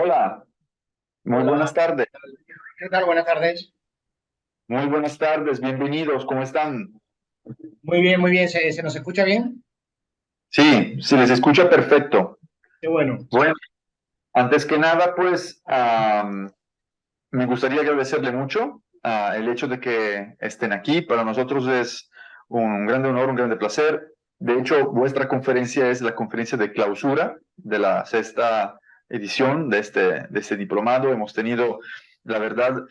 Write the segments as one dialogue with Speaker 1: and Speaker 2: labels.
Speaker 1: Hola, muy buenas
Speaker 2: Hola,
Speaker 1: tardes.
Speaker 2: ¿qué tal? Buenas tardes.
Speaker 1: Muy buenas tardes, bienvenidos, ¿cómo están?
Speaker 2: Muy bien, ¿se nos escucha bien?
Speaker 1: Sí, se les escucha perfecto.
Speaker 2: Qué bueno.
Speaker 1: Bueno, antes que nada, pues me gustaría agradecerle mucho el hecho de que estén aquí. Para nosotros es un grande honor, un grande placer. De hecho, vuestra conferencia es la conferencia de clausura de la sexta edición de este diplomado. Hemos tenido, la verdad,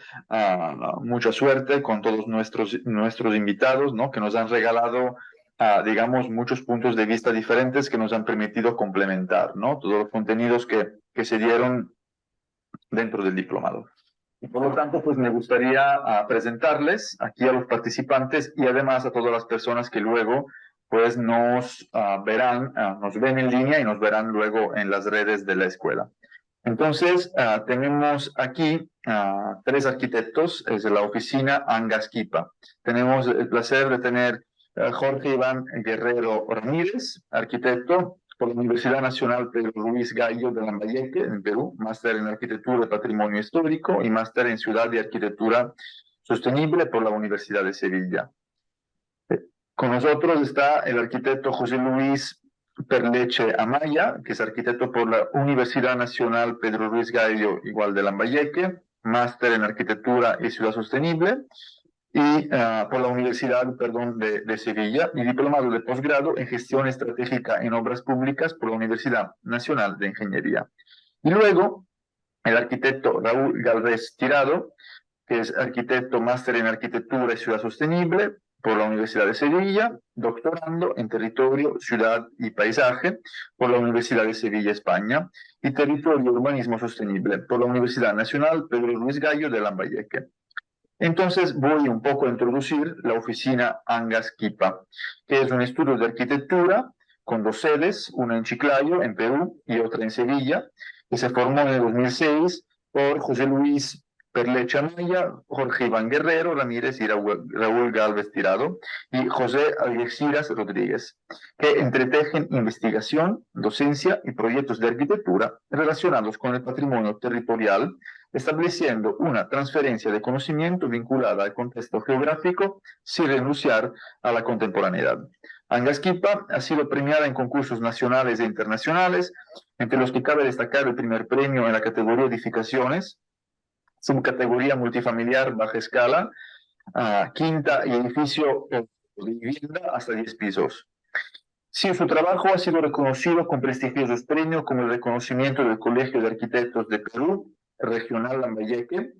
Speaker 1: mucha suerte con todos nuestros invitados, ¿no? Que nos han regalado, digamos, muchos puntos de vista diferentes que nos han permitido complementar, ¿no? Todos los contenidos que se dieron dentro del diplomado. Y por lo tanto, pues me gustaría presentarles aquí a los participantes y además a todas las personas que luego pues nos verán, nos ven en línea y nos verán luego en las redes de la escuela. Entonces, tenemos aquí tres arquitectos desde la oficina Angasquipa. Tenemos el placer de tener Jorge Iván Guerrero Ramírez, arquitecto por la Universidad Nacional Pedro Luis Gallo de Lambayeque, en Perú, máster en Arquitectura y Patrimonio Histórico y máster en Ciudad y Arquitectura Sostenible por la Universidad de Sevilla. Con nosotros está el arquitecto José Luis Perleche Amaya, que es arquitecto por la Universidad Nacional Pedro Luis Gallo, igual de Lambayeque, máster en Arquitectura y Ciudad Sostenible, y por la Universidad, perdón, de Sevilla, y diplomado de posgrado en Gestión Estratégica en Obras Públicas por la Universidad Nacional de Ingeniería. Y luego, el arquitecto Raúl Galvez Tirado, que es arquitecto máster en Arquitectura y Ciudad Sostenible por la Universidad de Sevilla, doctorando en Territorio, Ciudad y Paisaje por la Universidad de Sevilla, España, y Territorio y Urbanismo Sostenible por la Universidad Nacional Pedro Luis Gallo de Lambayeque. Entonces voy un poco a introducir la oficina Angas Kipa, que es un estudio de arquitectura con dos sedes, una en Chiclayo, en Perú, y otra en Sevilla, que se formó en el 2006 por José Luis Perlecha Maya, Jorge Iván Guerrero Ramírez y Raúl Galvez Tirado, y José Algeciras Rodríguez, que entretejen investigación, docencia y proyectos de arquitectura relacionados con el patrimonio territorial, estableciendo una transferencia de conocimiento vinculada al contexto geográfico sin renunciar a la contemporaneidad. Angasquipa ha sido premiada en concursos nacionales e internacionales, entre los que cabe destacar el primer premio en la categoría edificaciones, subcategoría multifamiliar baja escala, quinta y edificio de vivienda hasta 10 pisos. Sí, su trabajo ha sido reconocido con prestigiosos premios como el reconocimiento del Colegio de Arquitectos de Perú, Regional Lambayeque,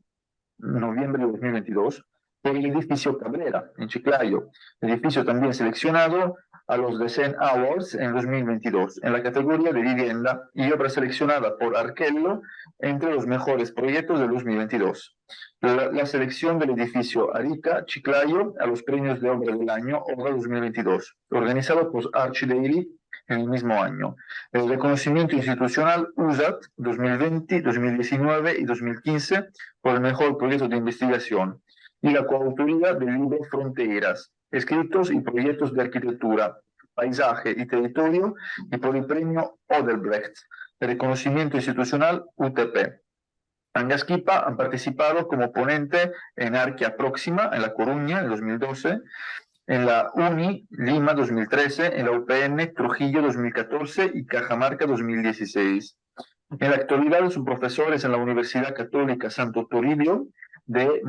Speaker 1: noviembre de 2022, por el edificio Cabrera, en Chiclayo. El edificio también seleccionado a los Design Awards en 2022, en la categoría de vivienda y obra seleccionada por Arkello entre los mejores proyectos de 2022. La selección del edificio Arica, Chiclayo, a los premios de obra del año, obra 2022, organizado por Archdaily en el mismo año. El reconocimiento institucional USAT 2020, 2019 y 2015 por el mejor proyecto de investigación y la coautoría del libro Fronteras, escritos y proyectos de arquitectura, paisaje y territorio, y por el premio Odelbrecht, de reconocimiento institucional UTP. Angasquipa han participado como ponente en Arquia Próxima, en La Coruña, en 2012, en la UNI Lima 2013, en la UPN Trujillo 2014 y Cajamarca 2016. En la actualidad son profesores en la Universidad Católica Santo Toribio de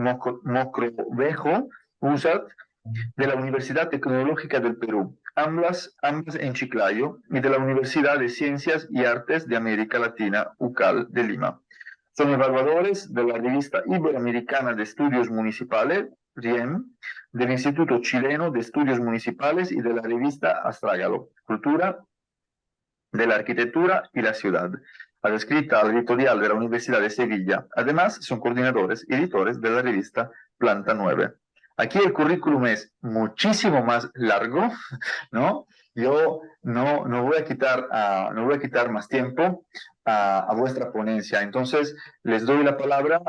Speaker 1: Mocrovejo, USAT, de la Universidad Tecnológica del Perú, ambas en Chiclayo, y de la Universidad de Ciencias y Artes de América Latina, UCAL, de Lima. Son evaluadores de la Revista Iberoamericana de Estudios Municipales, RIEM, del Instituto Chileno de Estudios Municipales y de la revista Astrágalo, Cultura de la Arquitectura y la Ciudad, adscrita al editorial de la Universidad de Sevilla. Además, son coordinadores y editores de la revista Planta 9. Aquí el currículum es muchísimo más largo, ¿no? Yo no voy a quitar, no voy a quitar más tiempo a vuestra ponencia. Entonces, les doy la palabra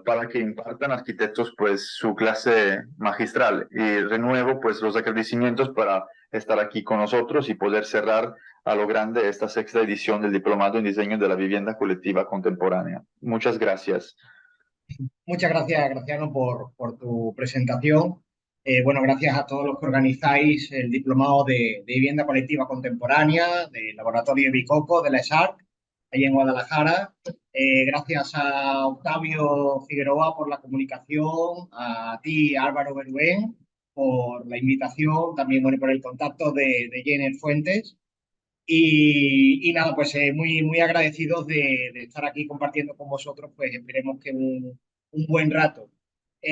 Speaker 1: para que impartan arquitectos pues su clase magistral y renuevo pues los agradecimientos para estar aquí con nosotros y poder cerrar a lo grande esta sexta edición del Diplomado en Diseño de la Vivienda Colectiva Contemporánea. Muchas gracias.
Speaker 2: Muchas gracias, Graciano, por tu presentación. Bueno, gracias a todos los que organizáis el Diplomado de Vivienda Colectiva Contemporánea del Laboratorio de Bicoco de la ESARC, ahí en Guadalajara. Gracias a Octavio Figueroa por la comunicación, a ti, Álvaro Beruen, por la invitación, también bueno, por el contacto de Jenner Fuentes. Y nada, pues muy, muy agradecidos de estar aquí compartiendo con vosotros, pues esperemos que un buen rato.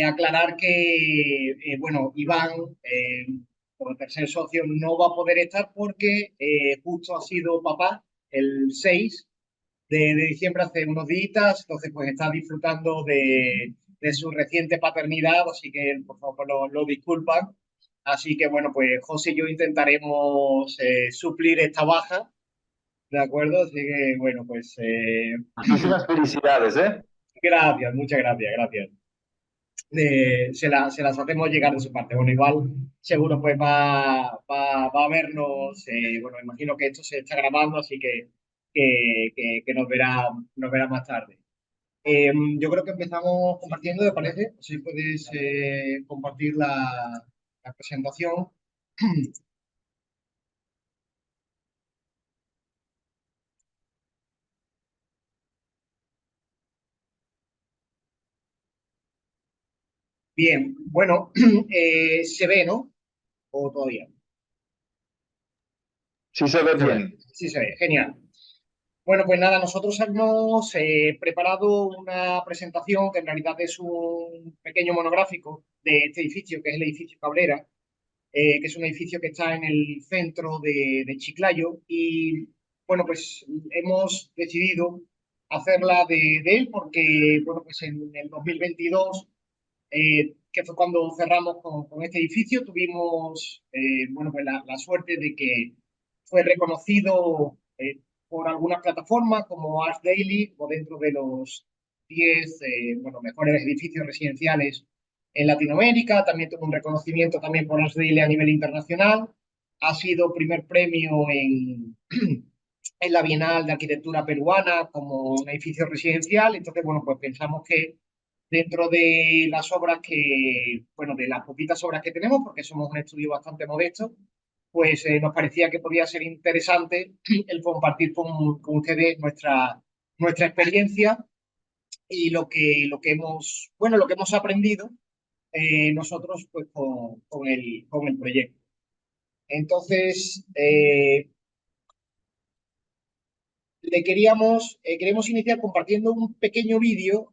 Speaker 2: Aclarar que, bueno, Iván, como tercer socio, no va a poder estar porque justo ha sido papá el 6 de diciembre, hace unos días, entonces pues está disfrutando de su reciente paternidad, así que por favor lo disculpan. Así que bueno, pues José y yo intentaremos suplir esta baja, ¿de acuerdo? Así que bueno, pues
Speaker 1: Muchísimas felicidades, ¿eh?
Speaker 2: gracias, muchas gracias, gracias. Se las hacemos llegar de su parte. Bueno, igual seguro pues va a vernos, bueno, imagino que esto se está grabando, así que nos verá más tarde. Yo creo que empezamos compartiendo, ¿te parece? Si puedes compartir la presentación. Bien, bueno, se ve, ¿no? ¿O todavía?
Speaker 1: Sí se ve
Speaker 2: Se ve.
Speaker 1: bien.
Speaker 2: Sí, se ve, genial. Bueno, pues nada, nosotros hemos preparado una presentación que en realidad es un pequeño monográfico de este edificio, que es el edificio Cabrera, que es un edificio que está en el centro de Chiclayo. Y bueno, pues hemos decidido hacerla de él porque, bueno, pues en el 2022 que fue cuando cerramos con este edificio. Tuvimos bueno, pues la suerte de que fue reconocido por algunas plataformas como Ars Daily o dentro de los 10 bueno, mejores edificios residenciales en Latinoamérica. También tuvo un reconocimiento también por Ars Daily a nivel internacional. Ha sido primer premio en la Bienal de Arquitectura Peruana como un edificio residencial. Entonces, bueno, pues pensamos que dentro de las obras que, bueno, de las poquitas obras que tenemos, porque somos un estudio bastante modesto, pues nos parecía que podía ser interesante el compartir con ustedes nuestra experiencia y lo que hemos, bueno, lo que hemos aprendido nosotros pues con el proyecto. Entonces, queremos iniciar compartiendo un pequeño vídeo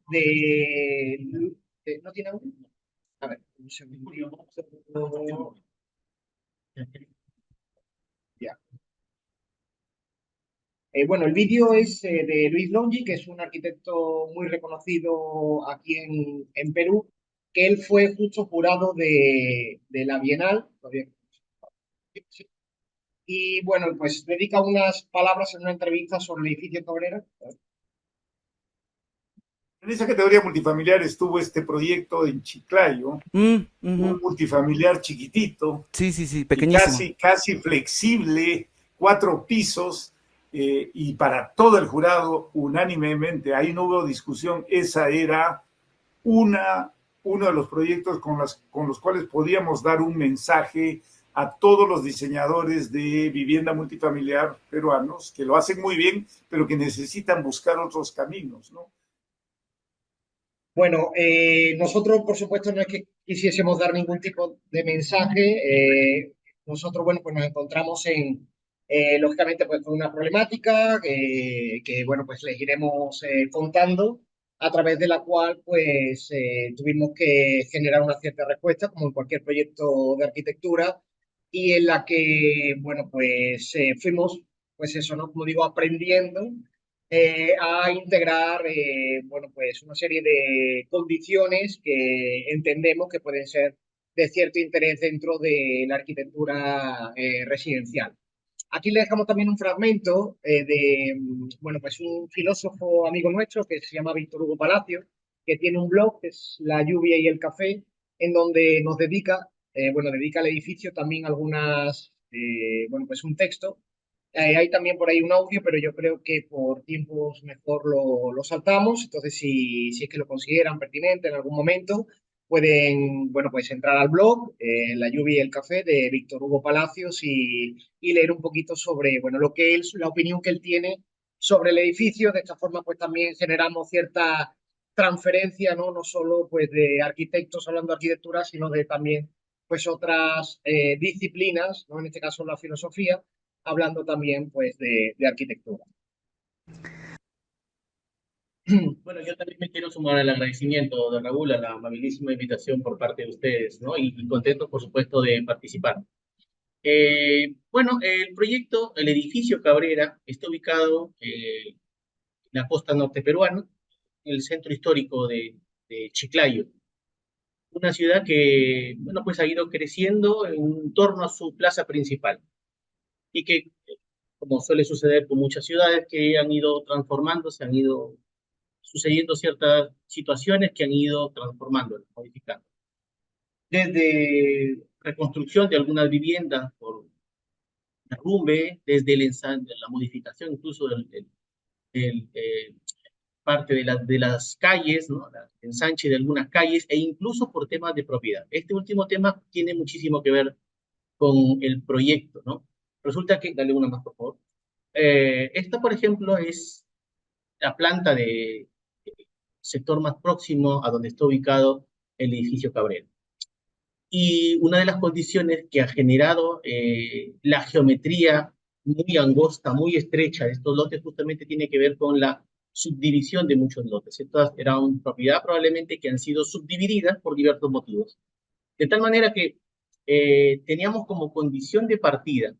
Speaker 2: ¿no tiene audio? A ver, un segundo. Ya. Bueno, el vídeo es de Luis Longi, que es un arquitecto muy reconocido aquí en Perú, que él fue justo jurado de la Bienal. Y bueno, pues dedica unas palabras en una entrevista sobre el edificio Cabrera.
Speaker 3: En esa categoría multifamiliar estuvo este proyecto en Chiclayo, un multifamiliar chiquitito,
Speaker 4: Sí, sí, sí,
Speaker 3: y
Speaker 4: pequeñísimo.
Speaker 3: casi flexible, 4 pisos, y para todo el jurado, unánimemente, ahí no hubo discusión, esa era uno de los proyectos con los cuales podíamos dar un mensaje a todos los diseñadores de vivienda multifamiliar peruanos, que lo hacen muy bien, pero que necesitan buscar otros caminos, ¿no?
Speaker 2: Bueno, nosotros, por supuesto, no es que quisiésemos dar ningún tipo de mensaje. Nosotros, bueno, pues nos encontramos lógicamente, pues con una problemática bueno, pues les iremos contando, a través de la cual, pues, tuvimos que generar una cierta respuesta, como en cualquier proyecto de arquitectura, y en la que, bueno, pues fuimos, pues eso, ¿no? Como digo, aprendiendo a integrar bueno, pues una serie de condiciones que entendemos que pueden ser de cierto interés dentro de la arquitectura residencial. Aquí le dejamos también un fragmento bueno, pues un filósofo amigo nuestro que se llama Víctor Hugo Palacio, que tiene un blog que es La lluvia y el café, en donde nos dedica, bueno, dedica al edificio también bueno, pues un texto Hay también por ahí un audio, pero yo creo que por tiempos mejor lo saltamos. Entonces, si es que lo consideran pertinente en algún momento, pueden, bueno, pues entrar al blog, La lluvia y el café, de Víctor Hugo Palacios, y leer un poquito sobre, bueno, lo que él, la opinión que él tiene sobre el edificio. De esta forma, pues también generamos cierta transferencia, ¿no? No solo pues de arquitectos hablando de arquitectura, sino de también pues otras disciplinas, ¿no? En este caso la filosofía, hablando también pues de arquitectura.
Speaker 4: Bueno, yo también me quiero sumar al agradecimiento de Raúl, a la amabilísima invitación por parte de ustedes, ¿no? Y contento, por supuesto, de participar. Bueno, el proyecto, el edificio Cabrera, está ubicado en la costa norte peruana, en el centro histórico de Chiclayo, una ciudad que, bueno, pues ha ido creciendo en torno a su plaza principal y que, como suele suceder con muchas ciudades que han ido transformándose, han ido sucediendo ciertas situaciones que han ido transformando, modificando. Desde reconstrucción de algunas viviendas por derrumbe, desde la modificación incluso del parte de las calles, ¿no? El ensanche de algunas calles, e incluso por temas de propiedad. Este último tema tiene muchísimo que ver con el proyecto, ¿no? Resulta que, dale una más, por favor. Esta, por ejemplo, es la planta de sector más próximo a donde está ubicado el edificio Cabrera. Y una de las condiciones que ha generado la geometría muy angosta, muy estrecha de estos lotes, justamente tiene que ver con la subdivisión de muchos lotes. Estas eran propiedad probablemente que han sido subdivididas por diversos motivos. De tal manera que teníamos como condición de partida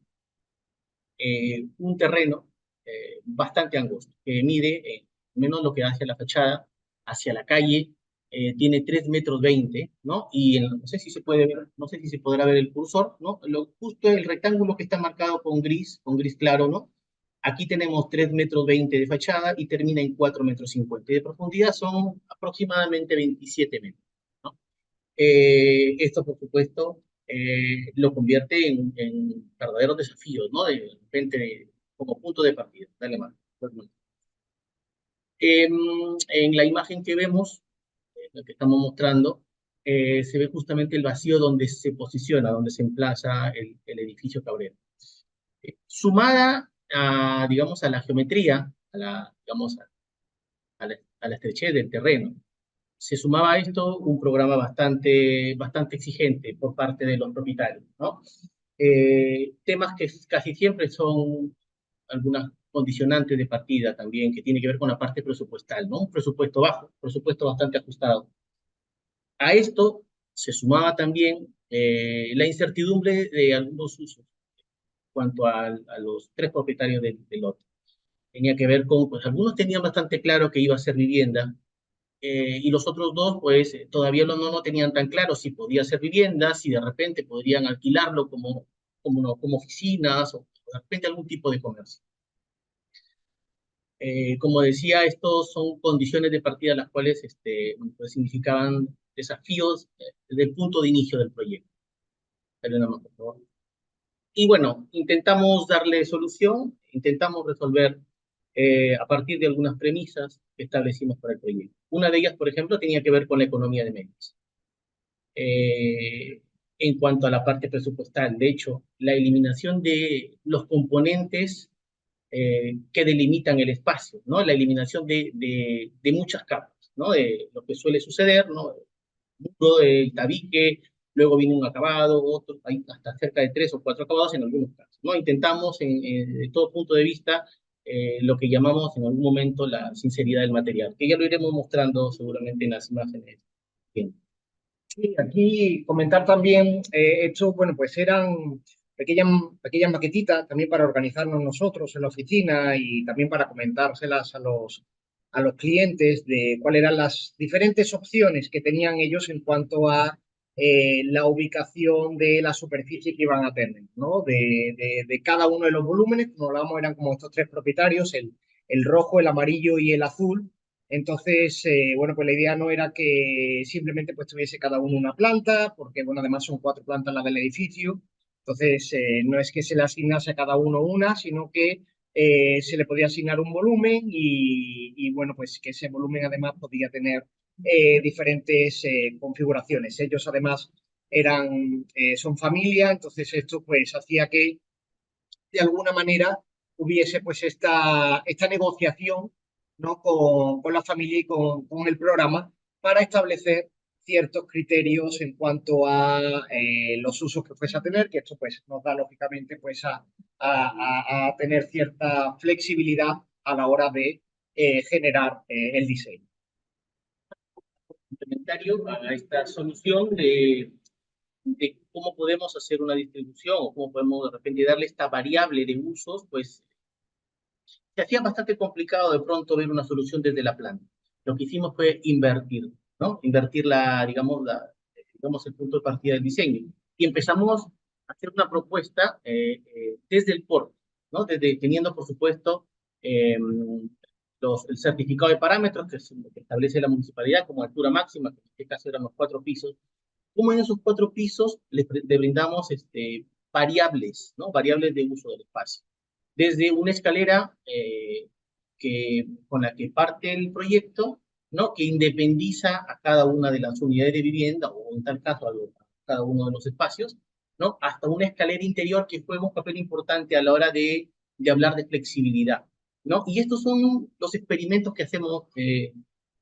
Speaker 4: un terreno bastante angosto, que mide menos lo que hacia la fachada, hacia la calle, tiene 3 metros 20, ¿no? Y no sé si se puede ver, no sé si se podrá ver el cursor, ¿no? Justo el rectángulo que está marcado con gris claro, ¿no? Aquí tenemos 3 metros 20 de fachada y termina en 4 metros 50. Y de profundidad son aproximadamente 27 metros, ¿no? Esto, por supuesto, lo convierte en verdaderos desafíos, ¿no? De repente, como punto de partida. Dale más. En la imagen que vemos, la que estamos mostrando, se ve justamente el vacío donde se posiciona, donde se emplaza el edificio Cabrera. Sumada a, digamos, a la geometría, digamos, a la estrechez del terreno, se sumaba a esto un programa bastante exigente por parte de los propietarios, ¿no? Temas que casi siempre son algunas condicionantes de partida también, que tiene que ver con la parte presupuestal, ¿no? Un presupuesto bajo, un presupuesto bastante ajustado. A esto se sumaba también la incertidumbre de algunos usos en cuanto a los tres propietarios del lote. Tenía que ver con, pues algunos tenían bastante claro que iba a ser vivienda, y los otros dos, pues, todavía no tenían tan claro si podía ser vivienda, si de repente podrían alquilarlo como oficinas o de repente algún tipo de comercio. Como decía, estos son condiciones de partida las cuales pues, significaban desafíos desde el punto de inicio del proyecto. Elena, por favor. Y bueno, intentamos darle solución, intentamos resolver a partir de algunas premisas que establecimos para el proyecto. Una de ellas, por ejemplo, tenía que ver con la economía de medios. En cuanto a la parte presupuestal, de hecho, la eliminación de los componentes que delimitan el espacio, ¿no? La eliminación de muchas capas, ¿no? De lo que suele suceder, ¿no? El tabique, luego viene un acabado, otro, hay hasta cerca de 3 o 4 acabados en algunos casos, ¿no? Intentamos, de todo punto de vista, lo que llamamos en algún momento la sinceridad del material, que ya lo iremos mostrando seguramente en las imágenes. Bien.
Speaker 2: Sí, aquí comentar también, esto, bueno, pues eran pequeñas maquetitas también para organizarnos nosotros en la oficina y también para comentárselas a los clientes de cuáles eran las diferentes opciones que tenían ellos en cuanto a la ubicación de la superficie que iban a tener, ¿no? De cada uno de los volúmenes, como hablábamos, eran como estos tres propietarios, el rojo, el amarillo y el azul. Entonces, bueno, pues la idea no era que simplemente pues tuviese cada uno una planta, porque bueno, además son 4 plantas las del edificio, Entonces, no es que se le asignase a cada uno una, sino que se le podía asignar un volumen y, bueno, pues que ese volumen además podía tener diferentes configuraciones. Ellos además son familia, entonces esto pues hacía que de alguna manera hubiese pues esta negociación, ¿no? con la familia y con el programa para establecer ciertos criterios en cuanto a los usos que fuese a tener, que esto pues nos da lógicamente pues a tener cierta flexibilidad a la hora de generar el diseño.
Speaker 4: Complementario a esta solución de cómo podemos hacer una distribución o cómo podemos de repente darle esta variable de usos, pues se hacía bastante complicado de pronto ver una solución desde la planta. Lo que hicimos fue invertir, ¿no? Invertir digamos, el punto de partida del diseño. Y empezamos a hacer una propuesta desde el porte, ¿no? Teniendo, por supuesto, el certificado de parámetros que establece la municipalidad como altura máxima, que en este caso eran los 4 pisos. Como en esos 4 pisos le brindamos variables, ¿no? Variables de uso del espacio. Desde una escalera con la que parte el proyecto, ¿no? Que independiza a cada una de las unidades de vivienda, o en tal caso a cada uno de los espacios, ¿no? Hasta una escalera interior que juega un papel importante a la hora de hablar de flexibilidad, ¿no? Y estos son los experimentos que hacemos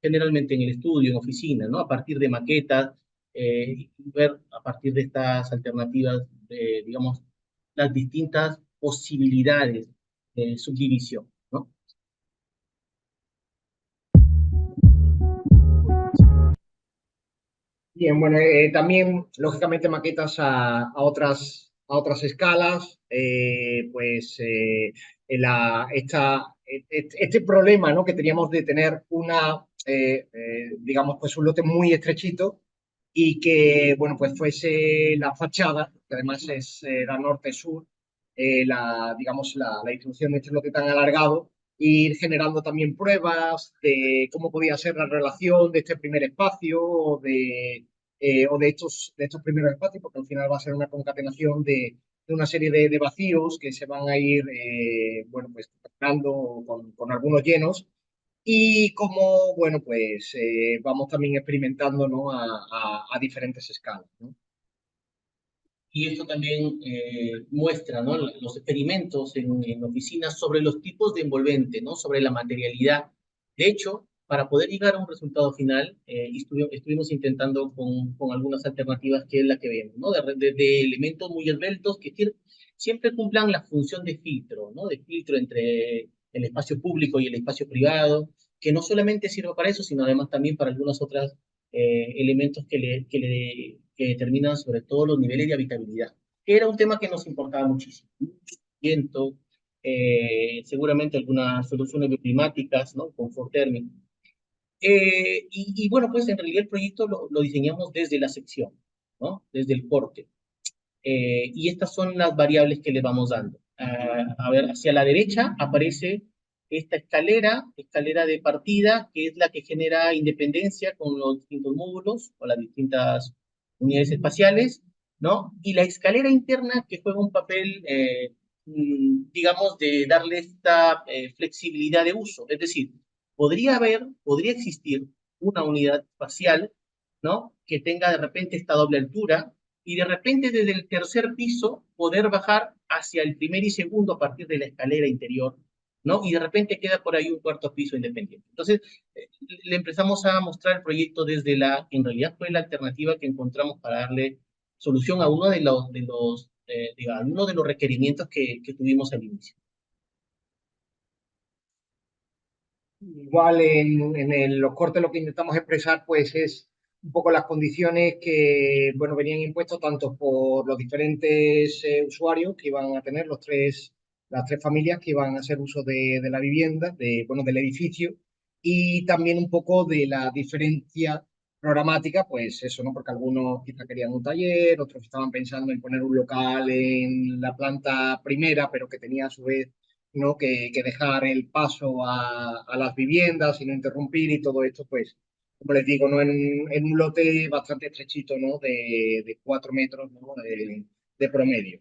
Speaker 4: generalmente en el estudio, en oficina, ¿no? A partir de maquetas, ver a partir de estas alternativas, digamos, las distintas posibilidades de subdivisión, ¿no?
Speaker 2: Bien, bueno, también lógicamente maquetas a otras escalas, pues este problema, ¿no? que teníamos de tener digamos, pues un lote muy estrechito y que, bueno, pues fuese la fachada, que además es la norte-sur, digamos, la distribución de este lote tan alargado, e ir generando también pruebas de cómo podía ser la relación de este primer espacio o de estos primeros espacios, porque al final va a ser una concatenación de una serie de vacíos que se van a ir, bueno, pues dando con algunos llenos y como, bueno, pues vamos también experimentando, ¿no? a diferentes escalas, ¿no?
Speaker 4: Y esto también muestra, ¿no? Los experimentos en oficinas sobre los tipos de envolvente, ¿no? Sobre la materialidad. De hecho, para poder llegar a un resultado final, estuvimos intentando con algunas alternativas que es la que vemos, ¿no? De elementos muy esbeltos que siempre cumplan la función de filtro, ¿no? De filtro entre el espacio público y el espacio privado, que no solamente sirva para eso, sino además también para algunas otras elementos que determinan sobre todo los niveles de habitabilidad. Era un tema que nos importaba muchísimo. Viento, seguramente algunas soluciones bioclimáticas, ¿no? Confort térmico. Y bueno, pues en realidad el proyecto lo diseñamos desde la sección, ¿no? Desde el corte. Y estas son las variables que le vamos dando. A ver, hacia la derecha aparece esta escalera de partida, que es la que genera independencia con los distintos módulos o las distintas unidades espaciales, ¿no? Y la escalera interna que juega un papel, digamos, de darle esta flexibilidad de uso. Es decir, podría existir una unidad espacial, ¿no? Que tenga de repente esta doble altura, y de repente desde el tercer piso poder bajar hacia el primer y segundo a partir de la escalera interior, ¿no? Y de repente queda por ahí un cuarto piso independiente. Entonces, le empezamos a mostrar el proyecto desde en realidad fue la alternativa que encontramos para darle solución a uno de los requerimientos que tuvimos al inicio.
Speaker 2: Igual los cortes lo que intentamos expresar pues es un poco las condiciones que bueno, venían impuestos tanto por los diferentes usuarios que iban a tener las tres familias que iban a hacer uso de la vivienda, bueno, del edificio, y también un poco de la diferencia programática, pues eso, ¿no? Porque algunos quizá querían un taller, otros estaban pensando en poner un local en la planta primera, pero que tenía a su vez, ¿no? que dejar el paso a las viviendas y no interrumpir y todo esto, pues, como les digo, ¿no? en un lote bastante estrechito, ¿no? De 4 metros, ¿no? de promedio.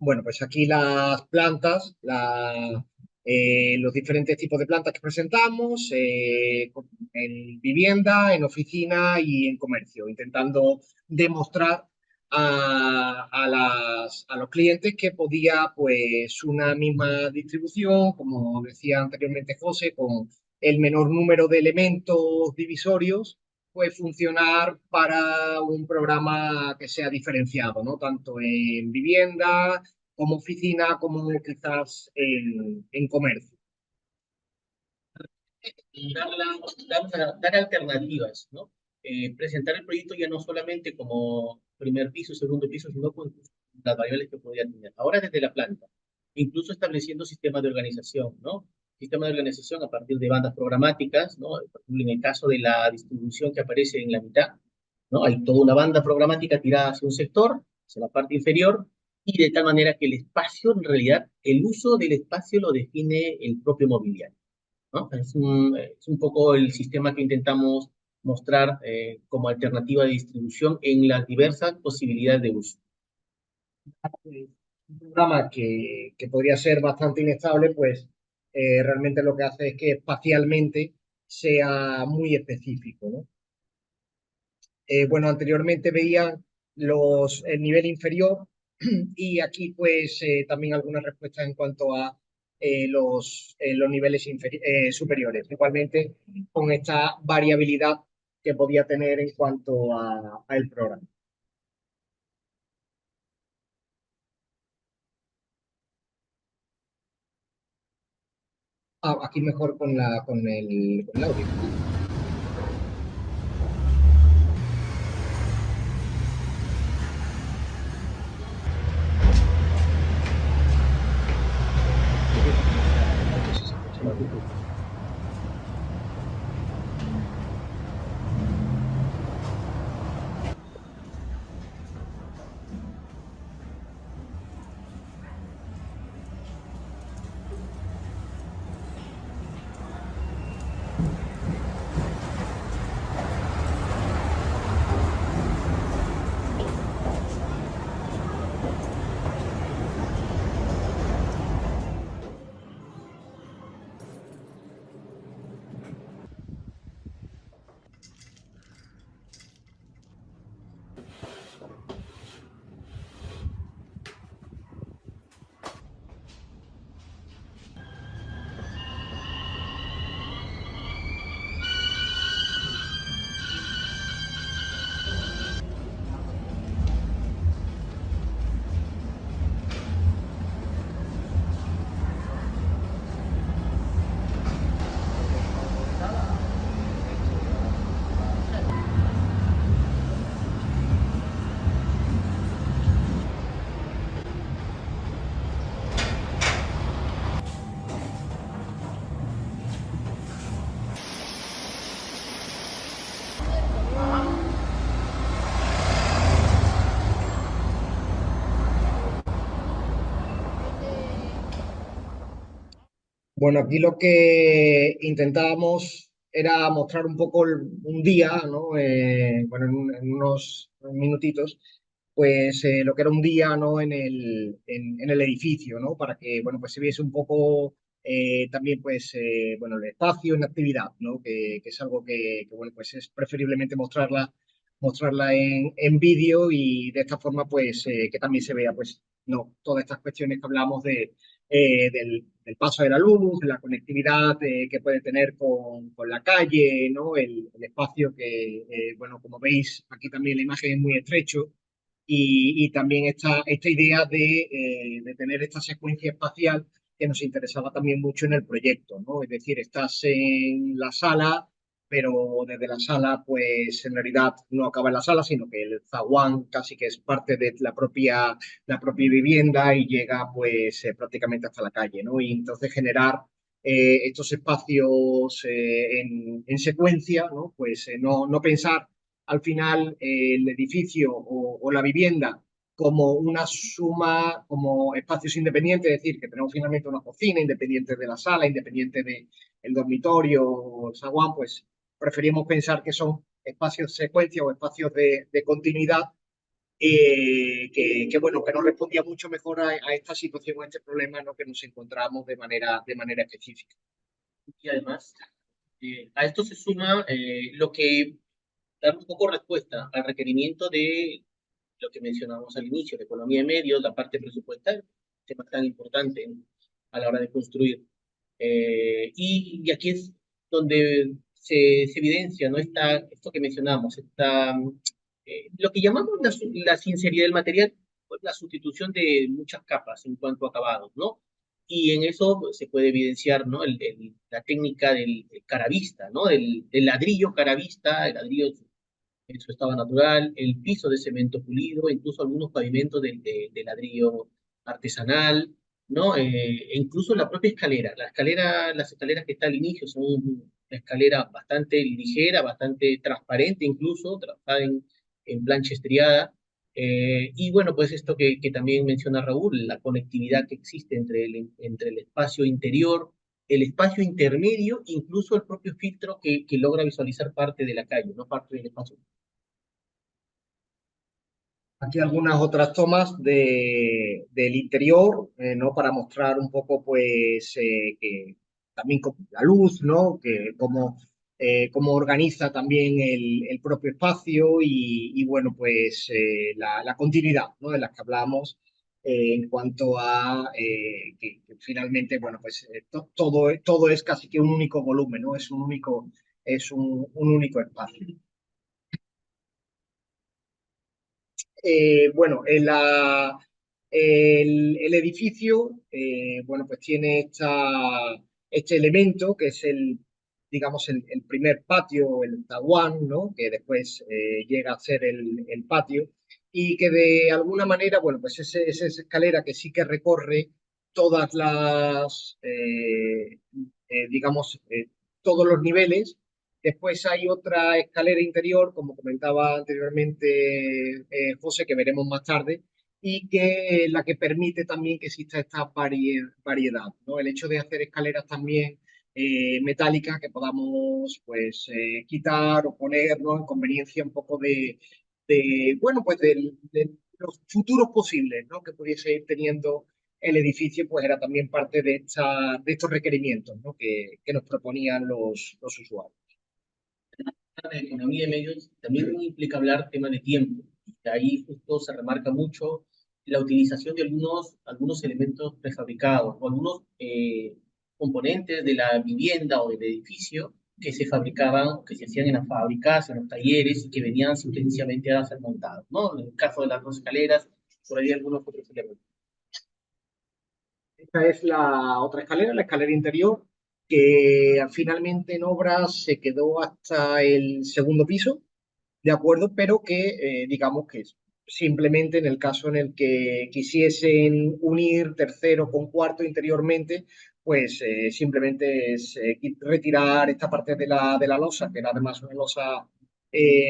Speaker 2: Bueno, pues aquí las plantas, los diferentes tipos de plantas que presentamos en vivienda, en oficina y en comercio, intentando demostrar a los clientes que podía, pues, una misma distribución, como decía anteriormente José, con el menor número de elementos divisorios, pues funcionar para un programa que sea diferenciado, ¿no? Tanto en vivienda como oficina, como quizás en comercio.
Speaker 4: Dar alternativas, ¿no? Presentar el proyecto ya no solamente como primer piso, segundo piso, sino con las variables que podría tener. Ahora desde la planta, incluso estableciendo sistemas de organización, ¿no? Sistemas de organización a partir de bandas programáticas, ¿no? Por ejemplo, en el caso de la distribución que aparece en la mitad, ¿no? Hay toda una banda programática tirada hacia un sector, hacia la parte inferior, y de tal manera que el espacio, en realidad, el uso del espacio lo define el propio mobiliario, ¿no? Es un poco el sistema que intentamos mostrar como alternativa de distribución en las diversas posibilidades de uso.
Speaker 2: Un programa que podría ser bastante inestable, pues realmente lo que hace es que espacialmente sea muy específico, ¿no? Bueno, anteriormente veían el nivel inferior y aquí pues también algunas respuestas en cuanto a los niveles superiores, igualmente con esta variabilidad que podía tener en cuanto a el programa. Aquí mejor con el audio. Bueno, aquí lo que intentábamos era mostrar un poco un día, ¿no? Bueno, en unos minutitos, pues lo que era un día, ¿no? En el edificio, ¿no? Para que, bueno, pues se viese un poco también, pues, bueno, el espacio en actividad, ¿no? Que es algo bueno, pues es preferiblemente mostrarla en vídeo y de esta forma, pues, que también se vea, pues, no, todas estas cuestiones que hablamos del paso de la luz, de la conectividad que puede tener con la calle, ¿no? El espacio que, bueno, como veis, aquí también la imagen es muy estrecho y también esta idea de tener esta secuencia espacial que nos interesaba también mucho en el proyecto, ¿no? Es decir, estás en la sala, pero desde la sala, pues en realidad no acaba en la sala, sino que el zaguán casi que es parte de la propia vivienda y llega pues prácticamente hasta la calle, ¿no? Y entonces generar estos espacios en secuencia, ¿no? Pues no pensar al final el edificio o la vivienda como una suma, como espacios independientes, es decir, que tenemos finalmente una cocina independiente de la sala, independiente del dormitorio o el zaguán, pues preferimos pensar que son espacios secuencia o espacios de continuidad bueno, que nos respondía mucho mejor a esta situación, a este problema, ¿no?, que nos encontramos de manera específica.
Speaker 4: Y además, a esto se suma lo que da un poco respuesta al requerimiento de lo que mencionamos al inicio, la economía de medios, la parte presupuestal, tema tan importante a la hora de construir. Y aquí es donde se evidencia, ¿no? Esto que mencionamos, lo que llamamos la sinceridad del material, pues la sustitución de muchas capas en cuanto a acabados, ¿no? Y en eso pues, se puede evidenciar, ¿no?, la técnica del caravista, ¿no? Del ladrillo caravista, el ladrillo en su estado natural, el piso de cemento pulido, incluso algunos pavimentos de ladrillo artesanal, ¿no? E incluso la propia escalera. Las escaleras que está al inicio son una escalera bastante ligera, bastante transparente incluso, trabajada en plancha estriada. Y bueno, pues esto que también menciona Raúl, la conectividad que existe entre el espacio interior, el espacio intermedio, incluso el propio filtro que logra visualizar parte de la calle, no parte del espacio.
Speaker 2: Aquí algunas otras tomas del interior, ¿no?, para mostrar un poco, pues, que también la luz, ¿no?, que cómo organiza también el propio espacio y bueno, pues la continuidad, ¿no?, de las que hablamos en cuanto a que finalmente, bueno, pues todo es casi que un único volumen, ¿no? Es un único espacio. Bueno, el edificio, bueno, pues tiene este elemento que es digamos, el primer patio, el zaguán, ¿no?, que después llega a ser el patio, y que de alguna manera, bueno, pues esa escalera que sí que recorre todas digamos, todos los niveles. Después hay otra escalera interior, como comentaba anteriormente José, que veremos más tarde, y que la que permite también que exista esta variedad, ¿no? El hecho de hacer escaleras también metálicas que podamos, pues, quitar o poner, ¿no?, en conveniencia un poco bueno, pues de los futuros posibles, ¿no?, que pudiese ir teniendo el edificio, pues era también parte de estos requerimientos, ¿no?, que nos proponían los usuarios.
Speaker 4: De economía de medios también implica hablar tema de tiempo. Y ahí justo se remarca mucho la utilización de algunos elementos prefabricados o algunos componentes de la vivienda o del edificio que se fabricaban o que se hacían en las fábricas, en los talleres y que venían simplemente a ser montados, ¿no? En el caso de las dos escaleras, por ahí algunos otros elementos.
Speaker 2: Esta es la otra escalera, la escalera interior, que finalmente en obras se quedó hasta el segundo piso, de acuerdo, pero que digamos que simplemente en el caso en el que quisiesen unir tercero con cuarto interiormente, pues simplemente es retirar esta parte de la losa, que era además una losa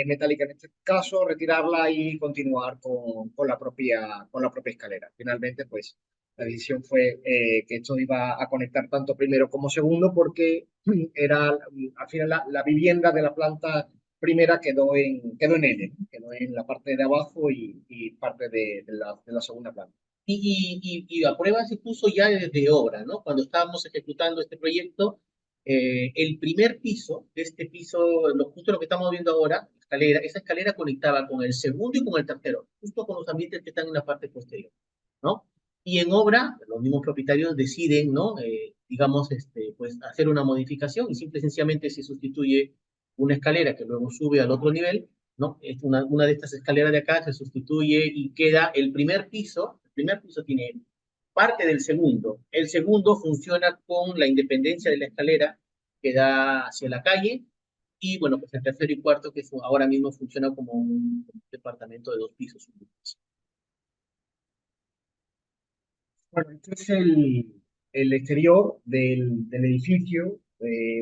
Speaker 2: metálica en este caso, retirarla y continuar con la propia escalera. Finalmente, pues la decisión fue que esto iba a conectar tanto primero como segundo porque era al final la vivienda de la planta primera quedó en L, quedó en la parte de abajo y parte de la segunda planta.
Speaker 4: Y a prueba se puso ya desde obra, ¿no? Cuando estábamos ejecutando este proyecto, el primer piso, este piso, justo lo que estamos viendo ahora, esa escalera conectaba con el segundo y con el tercero, justo con los ambientes que están en la parte posterior, ¿no? Y en obra, los mismos propietarios deciden, ¿no? Digamos, pues hacer una modificación y simple y sencillamente se sustituye una escalera que luego sube al otro nivel, ¿no? Una de estas escaleras de acá se sustituye y queda el primer piso. El primer piso tiene parte del segundo. El segundo funciona con la independencia de la escalera que da hacia la calle. Y bueno, pues el tercero y cuarto que ahora mismo funciona como un departamento de 2 pisos.
Speaker 2: Bueno, este es el exterior del edificio.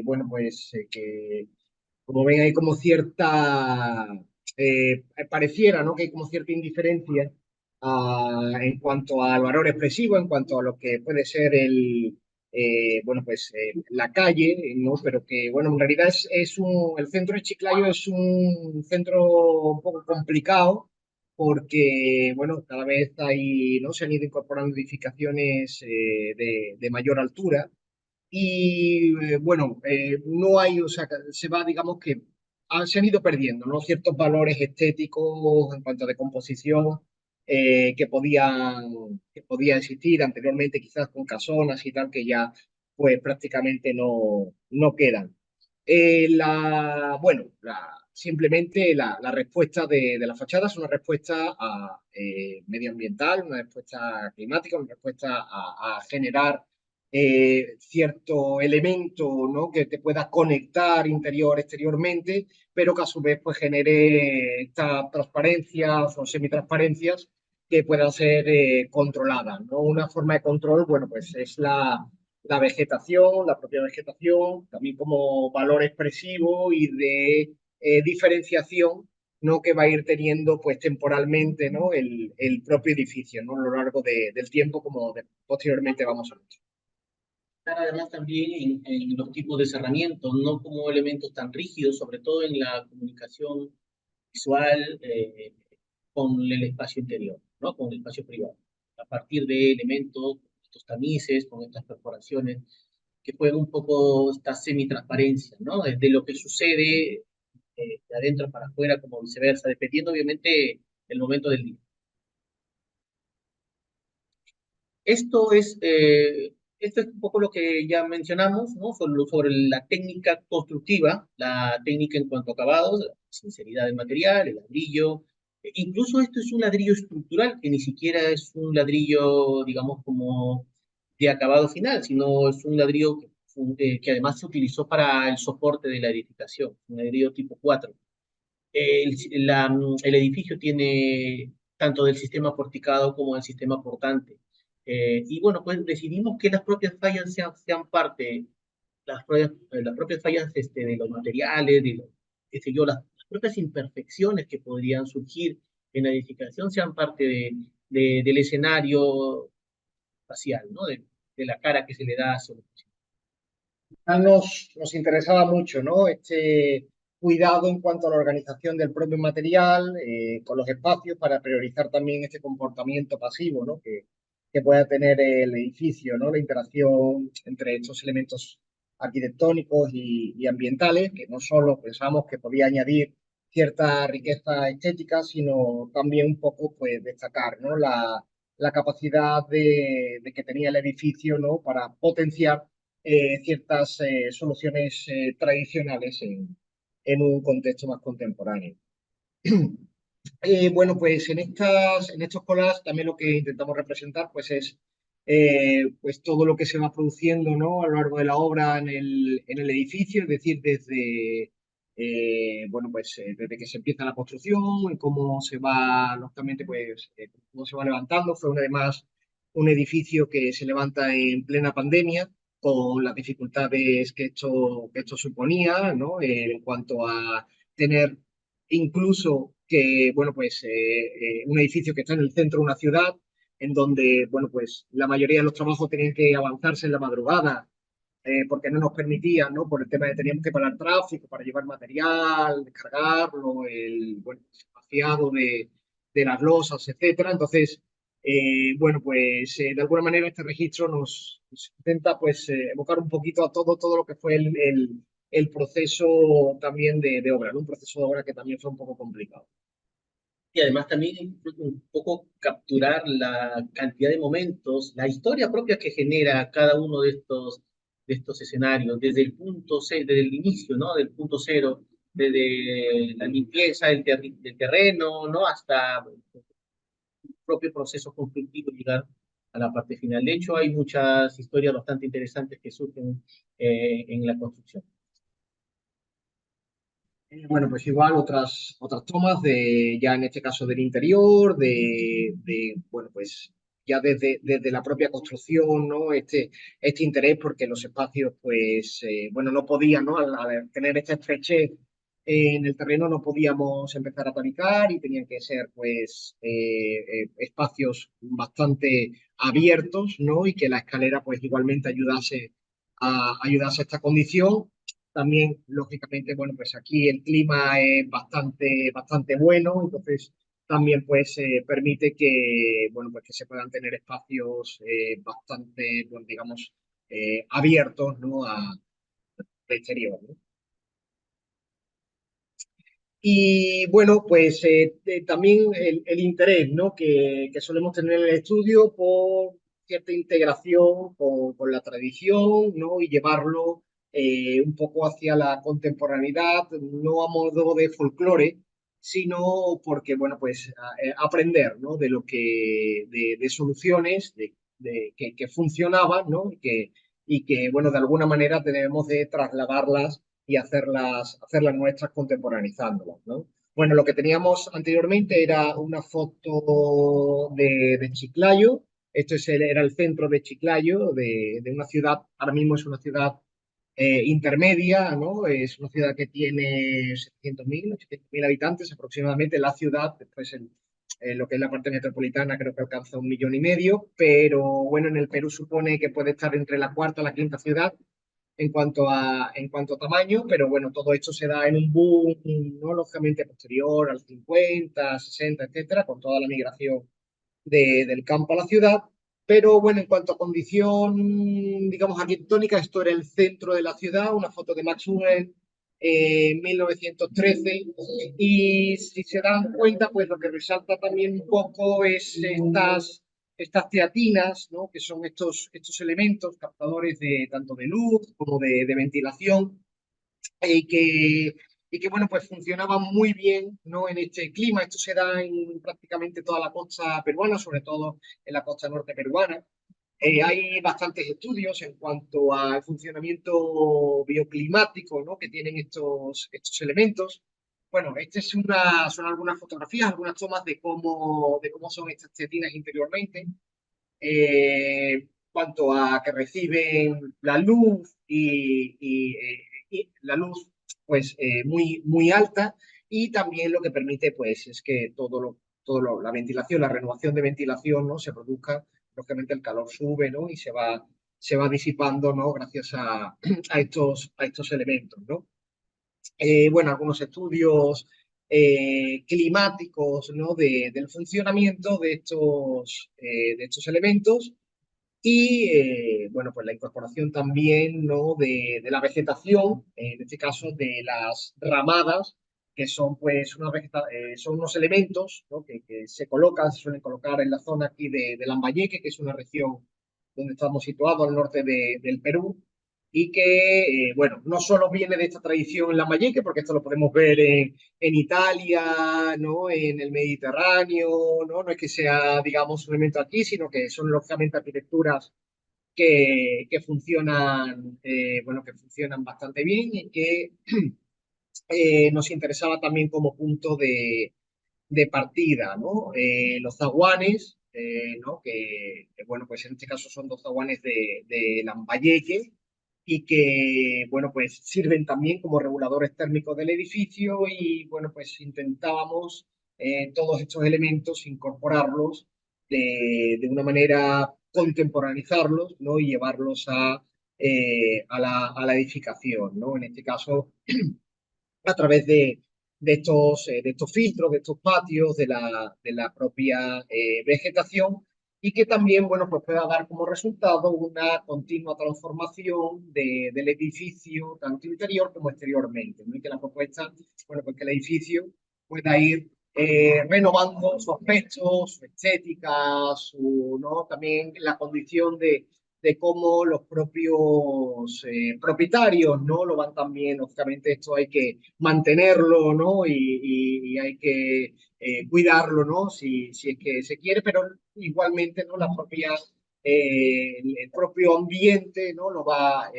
Speaker 2: Bueno, pues que como ven hay como pareciera, ¿no?, que hay como cierta indiferencia en cuanto al valor expresivo, en cuanto a lo que puede ser bueno, pues la calle, ¿no? Pero que, bueno, en realidad el centro de Chiclayo es un centro un poco complicado porque, bueno, cada vez hay, ¿no? Se han ido incorporando edificaciones de mayor altura y, bueno, no hay, o sea, se va, digamos que se han ido perdiendo, ¿no? Ciertos valores estéticos en cuanto a decomposición que podían existir anteriormente, quizás con casonas y tal, que ya, pues, prácticamente no quedan. Bueno, simplemente la respuesta de la fachada es una respuesta medioambiental, una respuesta climática, una respuesta a generar cierto elemento, ¿no? Que te pueda conectar exteriormente, pero que a su vez pues, genere estas transparencias o semitransparencias que puedan ser controladas, ¿no? Una forma de control, bueno, pues es la vegetación, la propia vegetación, también como valor expresivo y de diferenciación, ¿no? Que va a ir teniendo pues temporalmente, ¿no? El propio edificio, ¿no? A lo largo del tiempo, como posteriormente vamos a ver.
Speaker 4: Además también en los tipos de cerramiento, no como elementos tan rígidos, sobre todo en la comunicación visual con el espacio interior, ¿no? Con el espacio privado. A partir de elementos, estos tamices, con estas perforaciones, que juegan un poco esta semitransparencia, ¿no? De lo que sucede de adentro para afuera, como viceversa, dependiendo obviamente el momento del día. Esto esto es un poco lo que ya mencionamos, ¿no? Sobre la técnica constructiva, la técnica en cuanto a acabados, la sinceridad del material, el ladrillo. Incluso esto es un ladrillo estructural, que ni siquiera es un ladrillo, digamos, como de acabado final, sino es un ladrillo que además se utilizó para el soporte de la edificación, un ladrillo tipo 4. El edificio tiene tanto del sistema porticado como del sistema portante. Y bueno, pues decidimos que las propias fallas sean parte, las propias fallas de los materiales, qué sé yo, las propias imperfecciones que podrían surgir en la edificación sean parte del escenario facial, ¿no? De la cara que se le da a su.
Speaker 2: Nos interesaba mucho, ¿no? Este cuidado en cuanto a la organización del propio material, con los espacios, para priorizar también este comportamiento pasivo, ¿no? Que pueda tener el edificio, ¿no? La interacción entre estos elementos arquitectónicos y ambientales, que no solo pensamos que podía añadir cierta riqueza estética, sino también un poco, pues, destacar, ¿no? La capacidad de que tenía el edificio, ¿no? Para potenciar ciertas soluciones tradicionales en un contexto más contemporáneo. Bueno, pues en estos collages también lo que intentamos representar pues es pues todo lo que se va produciendo, ¿no? A lo largo de la obra en el edificio, es decir, desde, bueno, pues, desde que se empieza la construcción y cómo se va, lógicamente, pues, cómo se va levantando. Fue además un edificio que se levanta en plena pandemia, con las dificultades que esto suponía, ¿no? En cuanto a tener incluso que, bueno, pues un edificio que está en el centro de una ciudad, en donde, bueno, pues la mayoría de los trabajos tenían que avanzarse en la madrugada, porque no nos permitían, ¿no? Por el tema de teníamos que parar tráfico para llevar material, descargarlo, bueno, vaciado de las losas, etcétera. Entonces, bueno, pues de alguna manera este registro nos intenta pues evocar un poquito a todo lo que fue el proceso también de obra, ¿no? Un proceso de obra que también fue un poco complicado.
Speaker 4: Y además también un poco capturar la cantidad de momentos, la historia propia que genera cada uno de estos escenarios, desde el punto cero, desde el inicio, ¿no? Del punto cero, desde la limpieza del terreno, ¿no? Hasta el propio proceso constructivo, llegar a la parte final. De hecho, hay muchas historias bastante interesantes que surgen en la construcción.
Speaker 2: Bueno, pues igual otras tomas ya en este caso del interior, bueno, pues ya desde la propia construcción, ¿no? Este interés porque los espacios, pues, bueno, no podían, ¿no? Al tener esta estrechez en el terreno no podíamos empezar a panicar y tenían que ser, pues, espacios bastante abiertos, ¿no? Y que la escalera, pues, igualmente ayudase a esta condición. También, lógicamente, bueno, pues aquí el clima es bastante bueno, entonces también pues permite que, bueno, pues que se puedan tener espacios bastante, bueno, digamos, abiertos, ¿no? Al exterior, ¿no? Y bueno, pues también el interés, ¿no? Que solemos tener en el estudio por cierta integración con la tradición, ¿no? Y llevarlo un poco hacia la contemporaneidad, no a modo de folclore, sino porque, bueno, pues aprender, ¿no? De lo de soluciones que funcionaban, ¿no? Y que, bueno, de alguna manera tenemos de trasladarlas y hacerlas nuestras contemporaneizándolas, ¿no? Bueno, lo que teníamos anteriormente era una foto de Chiclayo. Era el centro de Chiclayo, de una ciudad, ahora mismo es una ciudad intermedia, ¿no? Es una ciudad que tiene 700.000, 800.000 habitantes aproximadamente. La ciudad, después lo que es la parte metropolitana, creo que alcanza 1,5 millones, pero bueno, en el Perú supone que puede estar entre la cuarta y la quinta ciudad en cuanto a tamaño, pero bueno, todo esto se da en un boom, ¿no? Lógicamente posterior al 50, 60, etcétera, con toda la migración del campo a la ciudad. Pero bueno, en cuanto a condición, digamos, arquitectónica, esto era el centro de la ciudad, una foto de Maxwell en 1913. Y si se dan cuenta, pues lo que resalta también un poco es estas teatinas, ¿no? Que son estos elementos captadores tanto de luz como de ventilación, y que, bueno, pues funcionaban muy bien, ¿no? En este clima. Esto se da en prácticamente toda la costa peruana, sobre todo en la costa norte peruana. Hay bastantes estudios en cuanto al funcionamiento bioclimático, ¿no? Que tienen estos elementos. Bueno, son algunas fotografías, algunas tomas de cómo son estas teatinas interiormente, cuanto a que reciben la luz y la luz pues muy, muy alta, y también lo que permite pues es que la ventilación, la renovación de ventilación, ¿no? Se produzca, lógicamente el calor sube, ¿no? Y se va disipando, ¿no? Gracias a estos elementos, ¿no? Bueno, algunos estudios climáticos, ¿no? Del funcionamiento de estos elementos, y bueno, pues la incorporación también, ¿no? de la vegetación, en este caso de las ramadas, que son pues son unos elementos, ¿no? que se suelen colocar en la zona aquí de Lambayeque, que es una región donde estamos situados al norte del Perú, y que, bueno, no solo viene de esta tradición en Lambayeque, porque esto lo podemos ver en Italia, ¿no? En el Mediterráneo, ¿no? No es que sea, digamos, un elemento aquí, sino que son lógicamente arquitecturas que funcionan, bueno, que funcionan bastante bien, y que nos interesaba también como punto de partida, ¿no? Los zaguanes, ¿no? Bueno, pues en este caso son dos zaguanes de Lambayeque, y que, bueno, pues sirven también como reguladores térmicos del edificio. Y, bueno, pues intentábamos todos estos elementos incorporarlos de una manera, contemporaneizarlos, ¿no? Y llevarlos a la edificación, ¿no? En este caso, a través de estos filtros, de estos patios, de la propia vegetación, y que también, bueno, pues pueda dar como resultado una continua transformación del edificio, tanto interior como exteriormente, ¿no? Y que la propuesta, bueno, pues que el edificio pueda ir renovando su aspecto, su estética, ¿no? También la condición de cómo los propios propietarios, ¿no? Lo van también, lógicamente esto hay que mantenerlo, ¿no? Y hay que cuidarlo, ¿no? Si es que se quiere, pero igualmente, ¿no? El propio ambiente, ¿no? Lo va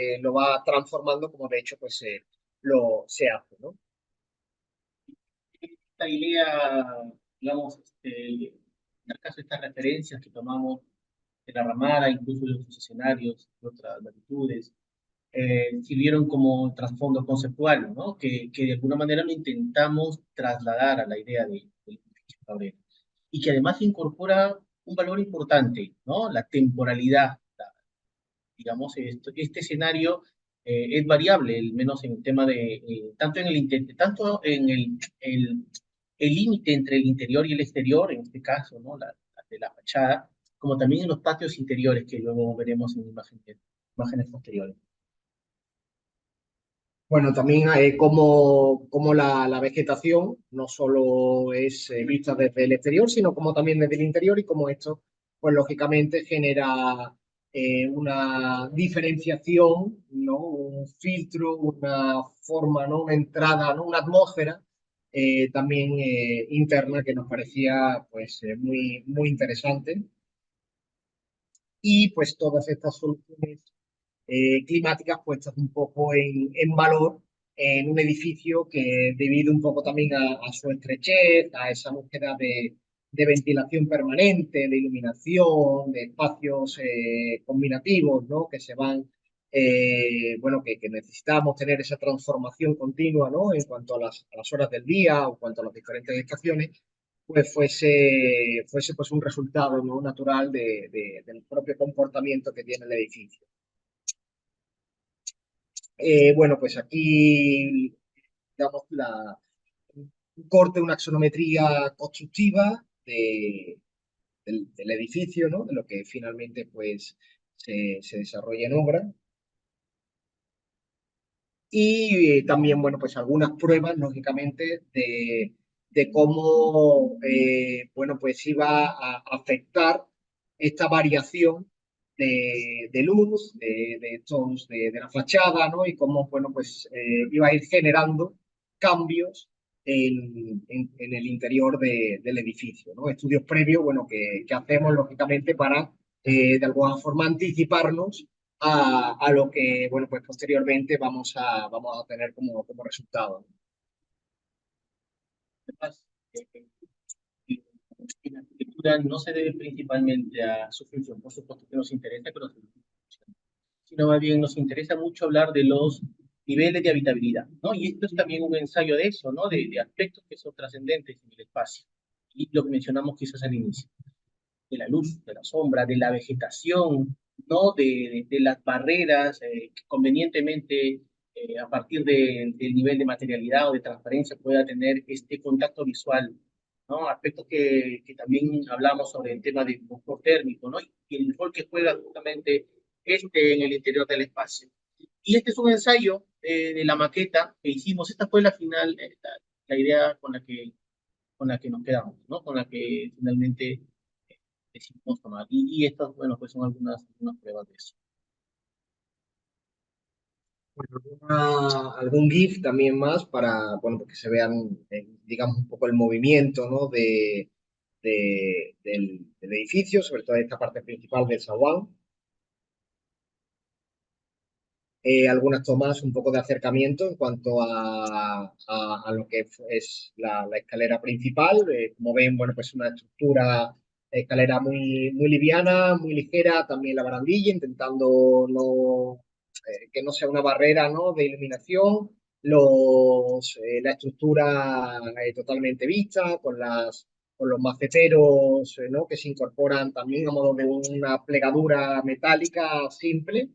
Speaker 2: transformando, como de hecho pues se hace, ¿no?
Speaker 4: Esta idea, digamos, en el caso de estas referencias que tomamos de la ramada, incluso de otros escenarios, de otras latitudes, sirvieron como trasfondo conceptual, ¿no? Que de alguna manera lo intentamos trasladar a la idea del edificio Cabrera. Y que además incorpora un valor importante, ¿no? La temporalidad. Digamos, este escenario es variable, al menos en el tema tanto en el el límite entre el interior y el exterior, en este caso, ¿no? La de la fachada, como también en los patios interiores, que luego veremos en imágenes posteriores.
Speaker 2: Bueno, también como la vegetación no solo es vista desde el exterior, sino como también desde el interior y como esto, pues lógicamente genera una diferenciación, ¿no? Un filtro, una forma, ¿no? Una entrada, ¿no? Una atmósfera también interna que nos parecía pues muy interesante. Y pues todas estas soluciones climáticas puestas un poco en valor en un edificio que debido un poco también a su estrechez, a esa búsqueda de ventilación permanente, de iluminación, de espacios combinativos, ¿no? Que se van, bueno, que necesitamos tener esa transformación continua, ¿no? En cuanto a las horas del día o en cuanto a las diferentes estaciones, pues fuese pues un resultado, ¿no? Natural del propio comportamiento que tiene el edificio. Bueno, pues aquí damos un corte, una axonometría constructiva del edificio, ¿no? De lo que finalmente pues, se desarrolla en obra. Y también, bueno, pues algunas pruebas, lógicamente, de cómo, bueno, pues iba a afectar esta variación de luz, de la fachada, ¿no? Y cómo, bueno, pues iba a ir generando cambios en el interior del edificio, ¿no? Estudios previos, bueno, que hacemos, lógicamente, para, de alguna forma, anticiparnos a lo que, bueno, pues posteriormente vamos a tener como resultado.
Speaker 4: Además, en arquitectura no se debe principalmente a su función, por supuesto que nos interesa, pero sino más bien nos interesa mucho hablar de los niveles de habitabilidad, ¿no? Y esto es también un ensayo de eso, ¿no? De aspectos que son trascendentes en el espacio. Y lo que mencionamos quizás al inicio, de la luz, de la sombra, de la vegetación, ¿no? De las barreras que convenientemente a partir del nivel de materialidad o de transparencia pueda tener este contacto visual, ¿no? Aspectos que también hablamos sobre el tema del confort térmico, ¿no? Y el rol que juega justamente en el interior del espacio. Y este es un ensayo de la maqueta que hicimos. Esta fue la final, la idea con la que nos quedamos, ¿no? Con la que finalmente decidimos tomar. Y estas, bueno, pues son algunas pruebas de eso.
Speaker 2: Bueno, algún GIF también más para, bueno, que se vean, digamos, un poco el movimiento, ¿no? Del edificio, sobre todo esta parte principal del zaguán. Algunas tomas un poco de acercamiento en cuanto a lo que es la escalera principal. Como ven, bueno, pues una estructura, escalera muy liviana, muy ligera, también la barandilla, intentando que no sea una barrera, ¿no? De iluminación. La estructura totalmente vista, con los maceteros, ¿no? Que se incorporan también a modo de una plegadura metálica simple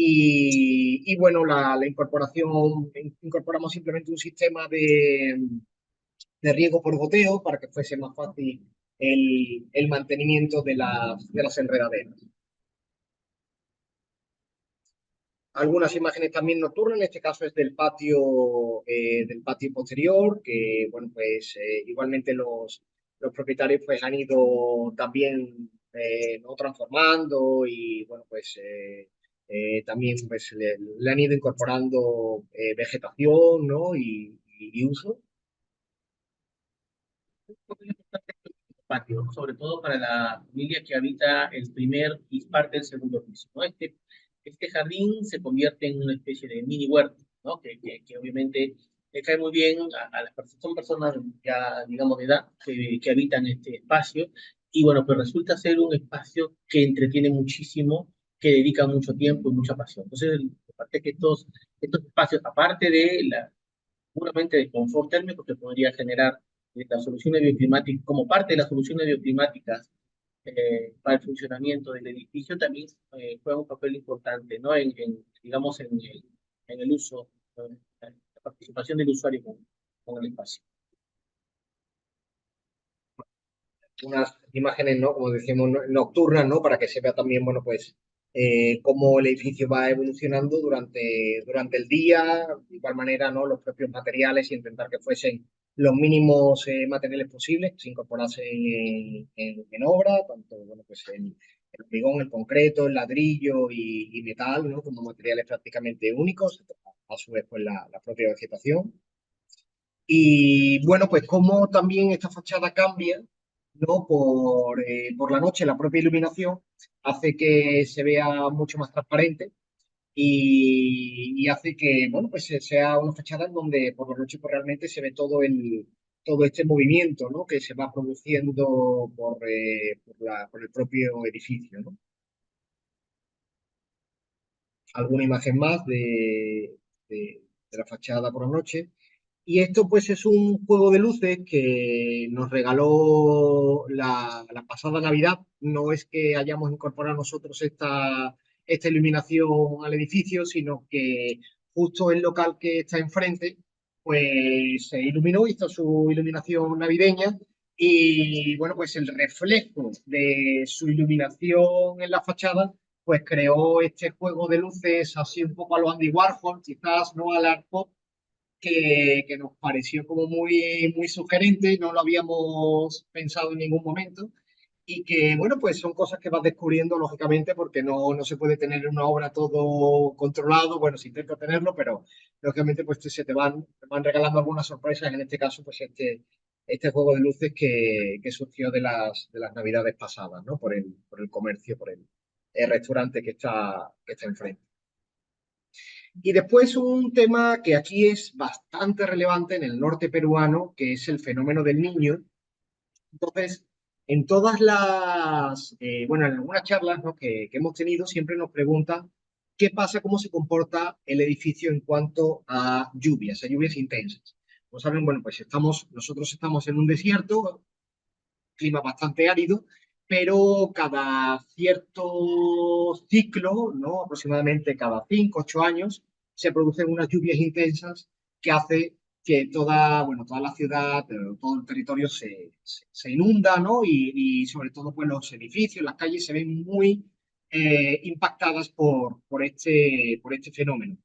Speaker 2: y bueno, la incorporación, incorporamos simplemente un sistema de riego por goteo para que fuese más fácil el mantenimiento de las enredaderas. Algunas imágenes también nocturnas, en este caso es del patio posterior, que bueno, pues igualmente los propietarios pues han ido también ¿no? transformando y bueno, pues también pues le han ido incorporando vegetación, ¿no? y uso.
Speaker 4: Patio, sobre todo para la familia que habita el primer y parte del segundo piso, ¿no? Este jardín se convierte en una especie de mini huerto, ¿no? Que obviamente le cae muy bien a las personas, son personas ya, digamos, de edad que habitan este espacio, y bueno, pues resulta ser un espacio que entretiene muchísimo, que dedica mucho tiempo y mucha pasión. Entonces, aparte que estos espacios, aparte de puramente de confort térmico que podría generar las soluciones bioclimáticas, como parte de las soluciones bioclimáticas para el funcionamiento del edificio, también juega un papel importante, ¿no? Digamos, en el uso, la participación del usuario con el espacio.
Speaker 2: unas imágenes, ¿no? Como decíamos, nocturnas, ¿no? Para que se vea también, bueno, pues cómo el edificio va evolucionando durante el día, de igual manera, ¿no? Los propios materiales y intentar que fuesen los mínimos materiales posibles que se incorporasen en obra, tanto, bueno, pues el hormigón, el concreto, el ladrillo y metal, ¿no? Como materiales prácticamente únicos, a su vez, pues la propia vegetación. Y bueno, pues como también esta fachada cambia, ¿no? Por la noche, la propia iluminación hace que se vea mucho más transparente y hace que, bueno, pues sea una fachada en donde por la noche pues, realmente se ve todo este movimiento, ¿no? Que se va produciendo por el propio edificio, ¿no? Alguna imagen más de la fachada por la noche. Y esto pues es un juego de luces que nos regaló la pasada Navidad. No es que hayamos incorporado nosotros esta iluminación al edificio, sino que justo el local que está enfrente pues se iluminó, hizo su iluminación navideña y bueno, pues el reflejo de su iluminación en la fachada pues creó este juego de luces así un poco a lo Andy Warhol, quizás no al Art Pop, que nos pareció como muy sugerente, no lo habíamos pensado en ningún momento y que, bueno, pues son cosas que vas descubriendo lógicamente porque no se puede tener en una obra todo controlado, bueno, se intenta tenerlo, pero lógicamente pues te van regalando algunas sorpresas, en este caso pues este juego de luces que surgió de las navidades pasadas, ¿no? Por el comercio, por el restaurante que está enfrente. Y después un tema que aquí es bastante relevante en el norte peruano, que es el fenómeno del niño. Entonces, en todas bueno, en algunas charlas, ¿no? que hemos tenido, siempre nos preguntan qué pasa, cómo se comporta el edificio en cuanto a lluvias intensas. Como saben, bueno, pues nosotros estamos en un desierto, clima bastante árido, pero cada cierto ciclo, ¿no? Aproximadamente cada 5, 8 años, se producen unas lluvias intensas que hace que toda la ciudad, todo el territorio se inunda, ¿no? Y sobre todo, pues los edificios, las calles se ven muy impactadas por este fenómeno.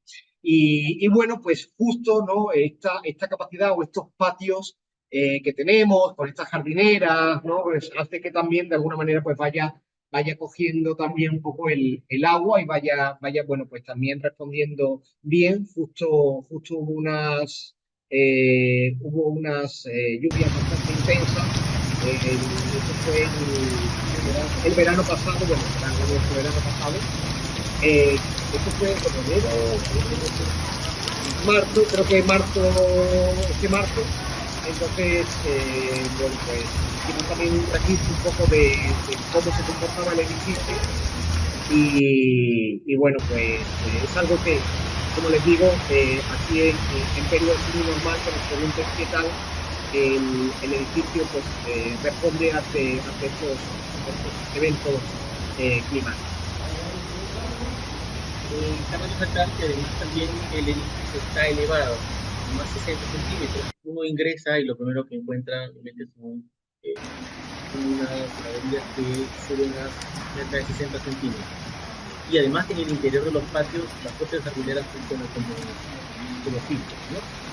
Speaker 2: Y bueno, pues justo, ¿no? Esta capacidad o estos patios que tenemos, con estas jardineras, ¿no? Pues hace que también de alguna manera pues vaya cogiendo también un poco el agua y bueno, pues también respondiendo bien. Justo hubo unas lluvias bastante intensas. Eso fue el verano pasado, bueno, nuestro verano pasado. Eso fue en enero, marzo, creo que marzo. Entonces, bueno, pues hicimos también un registro un poco de cómo se comportaba el edificio y bueno, pues es algo que, como les digo, aquí en Perú es muy normal que nos pregunten qué tal el edificio pues, responde ante estos eventos climáticos.
Speaker 4: Cabe resaltar que además también el edificio está elevado, más 60 centímetros. Uno ingresa y lo primero que encuentra obviamente son unas galerías que suben a cerca de 60 centímetros. Y además en el interior de los patios, las propias jardineras funcionan como filtros, ¿no?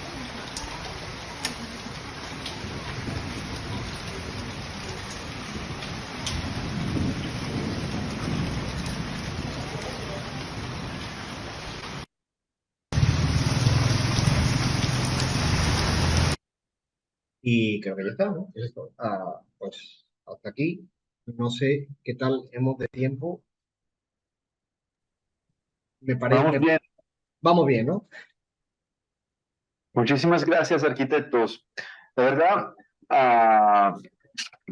Speaker 2: Y creo que ya está, ¿no? Eso es todo. Pues hasta aquí. No sé qué tal hemos de tiempo. Me
Speaker 1: Vamos
Speaker 2: parece.
Speaker 1: bien.
Speaker 2: Vamos bien, ¿no?
Speaker 1: Muchísimas gracias, arquitectos. La verdad,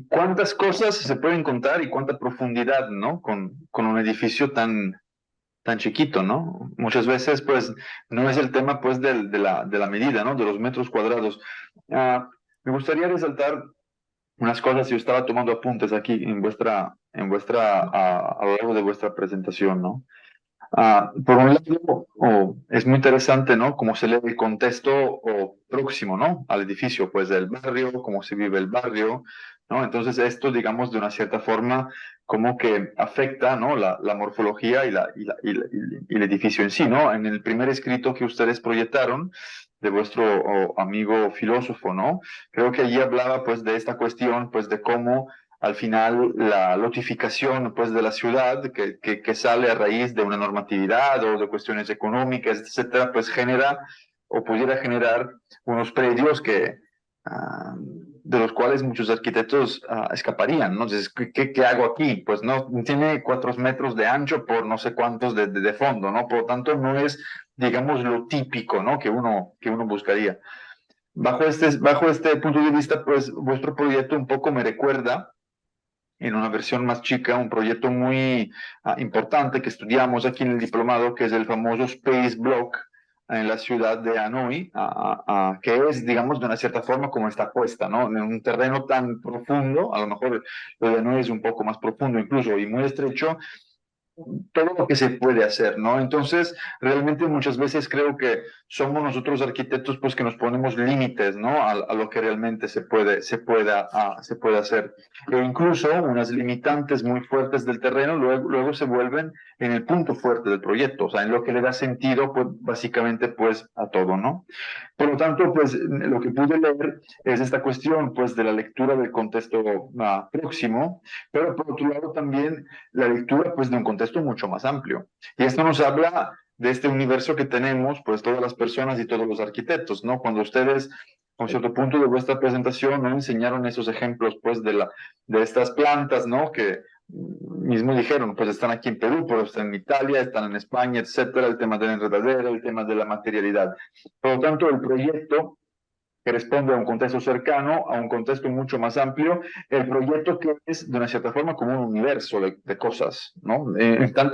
Speaker 1: cuántas cosas se pueden contar y cuánta profundidad, ¿no? Con un edificio tan chiquito, ¿no? Muchas veces, pues, no es el tema, pues, de la medida, ¿no? De los metros cuadrados. Me gustaría resaltar unas cosas, yo estaba tomando apuntes aquí a lo largo de vuestra presentación, ¿no? Por un lado, es muy interesante, ¿no? Cómo se lee el contexto próximo, ¿no? Al edificio, pues del barrio, cómo se vive el barrio, ¿no? Entonces esto, digamos, de una cierta forma, como que afecta, ¿no? la morfología y el edificio en sí, ¿no? En el primer escrito que ustedes proyectaron de vuestro amigo filósofo, ¿no? Creo que allí hablaba, pues, de esta cuestión, pues, de cómo al final la lotificación, pues, de la ciudad, que sale a raíz de una normatividad o de cuestiones económicas, etcétera, pues genera o pudiera generar unos predios de los cuales muchos arquitectos escaparían, ¿no? Entonces, ¿qué hago aquí? Pues no tiene 4 metros de ancho por no sé cuántos de fondo, ¿no? Por lo tanto, no es, digamos, lo típico, ¿no? Que uno buscaría. Bajo este punto de vista, pues vuestro proyecto un poco me recuerda, en una versión más chica, un proyecto muy importante que estudiamos aquí en el diplomado, que es el famoso Space Block en la ciudad de Hanoi, que es, digamos, de una cierta forma como está puesta, ¿no? En un terreno tan profundo, a lo mejor lo de Hanoi es un poco más profundo incluso y muy estrecho, todo lo que se puede hacer, ¿no? Entonces, realmente muchas veces creo que somos nosotros arquitectos pues que nos ponemos límites, ¿no? A lo que realmente se puede hacer. E incluso unas limitantes muy fuertes del terreno luego se vuelven en el punto fuerte del proyecto, o sea, en lo que le da sentido, pues básicamente pues a todo, ¿no? Por lo tanto, pues lo que pude leer es esta cuestión pues de la lectura del contexto próximo, pero por otro lado también la lectura pues de un contexto mucho más amplio. Y esto nos habla de este universo que tenemos, pues todas las personas y todos los arquitectos, ¿no? Cuando ustedes, con cierto punto de vuestra presentación, ¿no? Enseñaron esos ejemplos, pues, de estas plantas, ¿no? Que mismo dijeron, pues están aquí en Perú, pero están en Italia, están en España, etcétera, el tema del enredadero, el tema de la materialidad. Por lo tanto, el proyecto que responde a un contexto cercano, a un contexto mucho más amplio, el proyecto que es de una cierta forma como un universo de cosas, ¿no? En tan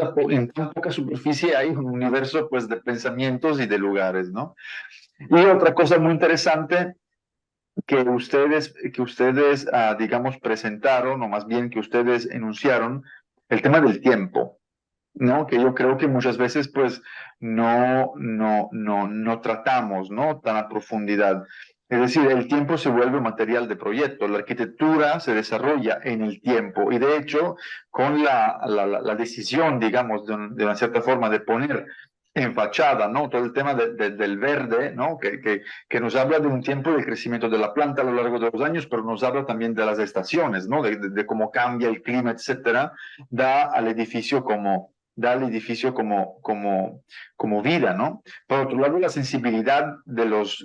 Speaker 1: poca superficie hay un universo pues de pensamientos y de lugares, ¿no? Y otra cosa muy interesante que ustedes digamos, presentaron, o más bien que ustedes enunciaron, el tema del tiempo, ¿no? Que yo creo que muchas veces, pues, no tratamos, ¿no? Tan a profundidad. Es decir, el tiempo se vuelve material de proyecto, la arquitectura se desarrolla en el tiempo y de hecho, con la decisión, digamos, de una cierta forma de poner en fachada, ¿no? Todo el tema del verde, ¿no? Que nos habla de un tiempo de crecimiento de la planta a lo largo de los años, pero nos habla también de las estaciones, ¿no? De cómo cambia el clima, etcétera, da al edificio como vida, ¿no? Por otro lado, la sensibilidad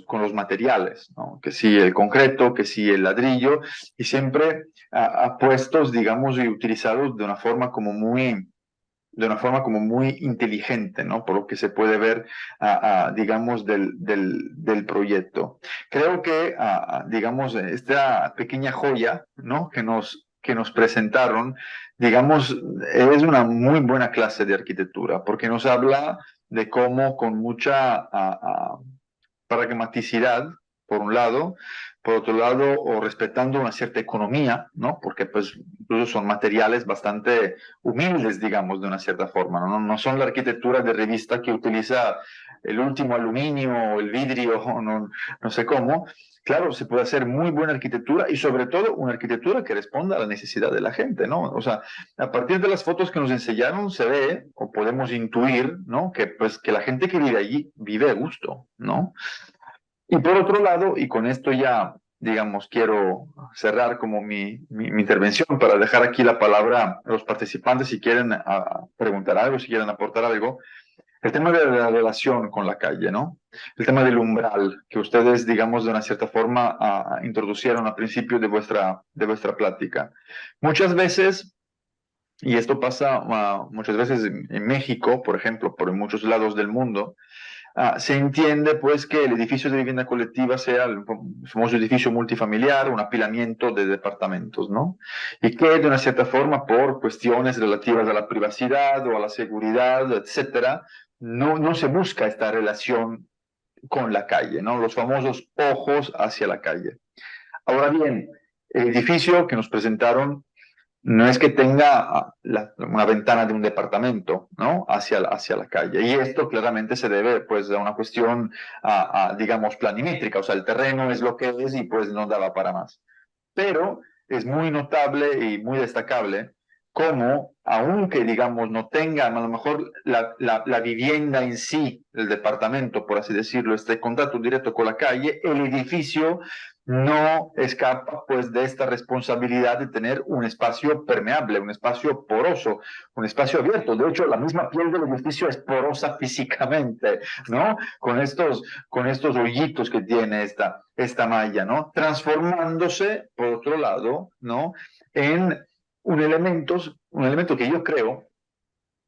Speaker 1: con los materiales, ¿no? Que sí el concreto, que sí el ladrillo, y siempre puestos, digamos, y utilizados de una forma como muy inteligente, ¿no? Por lo que se puede ver, digamos, del proyecto. Creo que, digamos, esta pequeña joya, ¿no? Que nos presentaron, digamos, es una muy buena clase de arquitectura, porque nos habla de cómo con mucha pragmaticidad, por un lado, por otro lado, o respetando una cierta economía, ¿no? Porque pues incluso son materiales bastante humildes, digamos, de una cierta forma, ¿no? No son la arquitectura de revista que utiliza el último aluminio o el vidrio, o no sé cómo. Claro, se puede hacer muy buena arquitectura y sobre todo una arquitectura que responda a la necesidad de la gente, ¿no? O sea, a partir de las fotos que nos enseñaron se ve o podemos intuir, ¿no? Que pues que la gente que vive allí vive a gusto, ¿no? Y por otro lado, y con esto ya, digamos, quiero cerrar como mi intervención para dejar aquí la palabra a los participantes si quieren preguntar algo, si quieren aportar algo, el tema de la relación con la calle, ¿no? El tema del umbral, que ustedes, digamos, de una cierta forma introducieron al principio de vuestra plática. Muchas veces, y esto pasa muchas veces en México, por ejemplo, por en muchos lados del mundo, se entiende pues que el edificio de vivienda colectiva sea el famoso edificio multifamiliar, un apilamiento de departamentos, ¿no? Y que de una cierta forma, por cuestiones relativas a la privacidad o a la seguridad, etcétera, no se busca esta relación con la calle, ¿no? Los famosos ojos hacia la calle. Ahora bien, el edificio que nos presentaron no es que tenga una ventana de un departamento, ¿no? Hacia la calle. Y esto claramente se debe, pues, a una cuestión, digamos, planimétrica. O sea, el terreno es lo que es y, pues, no daba para más. Pero es muy notable y muy destacable cómo, aunque digamos no tengan a lo mejor la vivienda en sí, el departamento, por así decirlo, este contacto directo con la calle, el edificio no escapa pues de esta responsabilidad de tener un espacio permeable, un espacio poroso, un espacio abierto. De hecho, la misma piel del edificio es porosa físicamente, ¿no? Con estos hoyitos que tiene esta malla, ¿no? Transformándose, por otro lado, ¿no? En un elemento que yo creo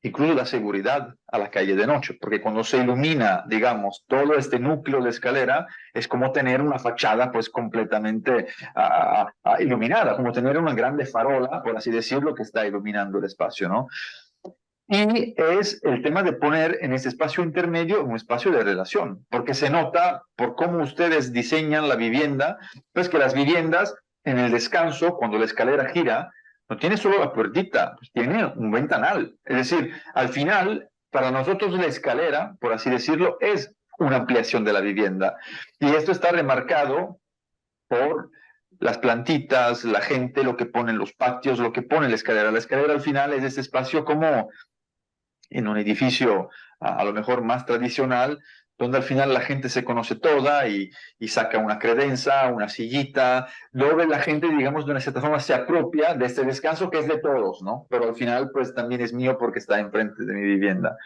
Speaker 1: incluso da seguridad a la calle de noche, porque cuando se ilumina, digamos, todo este núcleo de escalera, es como tener una fachada pues completamente iluminada, como tener una grande farola, por así decirlo, que está iluminando el espacio, ¿no? Y es el tema de poner en este espacio intermedio un espacio de relación, porque se nota por cómo ustedes diseñan la vivienda, pues que las viviendas en el descanso, cuando la escalera gira, no tiene solo la puertita, pues tiene un ventanal. Es decir, al final, para nosotros la escalera, por así decirlo, es una ampliación de la vivienda. Y esto está remarcado por las plantitas, la gente, lo que pone en los patios, lo que pone la escalera. La escalera al final es este espacio como en un edificio a lo mejor más tradicional, donde al final la gente se conoce toda y saca una credenza, una sillita, donde la gente, digamos, de una cierta forma se apropia de este descanso que es de todos, ¿no? Pero al final, pues también es mío porque está enfrente de mi vivienda.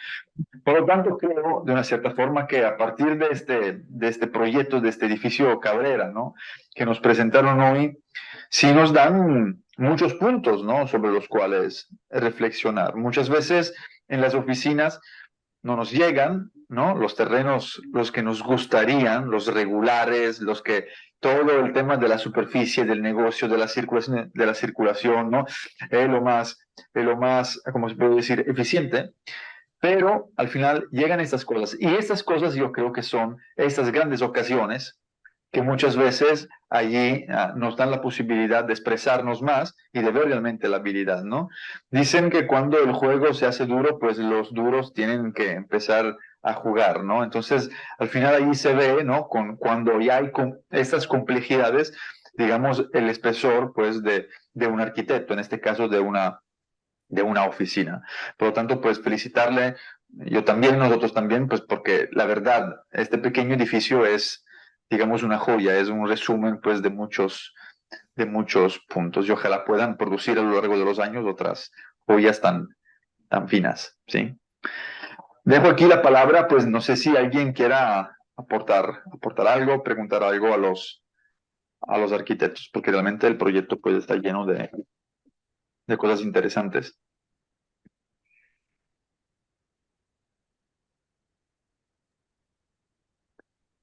Speaker 1: Por lo tanto, creo de una cierta forma que a partir de este proyecto, de este edificio Cabrera, ¿no? Que nos presentaron hoy, sí nos dan muchos puntos, ¿no? Sobre los cuales reflexionar. Muchas veces en las oficinas no nos llegan, ¿no? Los terrenos, los que nos gustarían, los regulares, los que todo el tema de la superficie, del negocio, de la circulación, ¿no? Es lo más, ¿cómo se puede decir?, eficiente. Pero al final llegan estas cosas. Y estas cosas yo creo que son estas grandes ocasiones que muchas veces allí nos dan la posibilidad de expresarnos más y de ver realmente la habilidad, ¿no? Dicen que cuando el juego se hace duro, pues los duros tienen que empezar a jugar, ¿no? Entonces, al final allí se ve, ¿no? Cuando ya hay estas complejidades, digamos, el espesor, pues, de un arquitecto, en este caso de una oficina. Por lo tanto, pues felicitarle, yo también, nosotros también, pues porque la verdad, este pequeño edificio es, digamos, una joya, es un resumen, pues, de muchos puntos y ojalá puedan producir a lo largo de los años otras joyas tan finas, ¿sí? Dejo aquí la palabra, pues no sé si alguien quiera aportar algo, preguntar algo a los arquitectos, porque realmente el proyecto pues está lleno de cosas interesantes.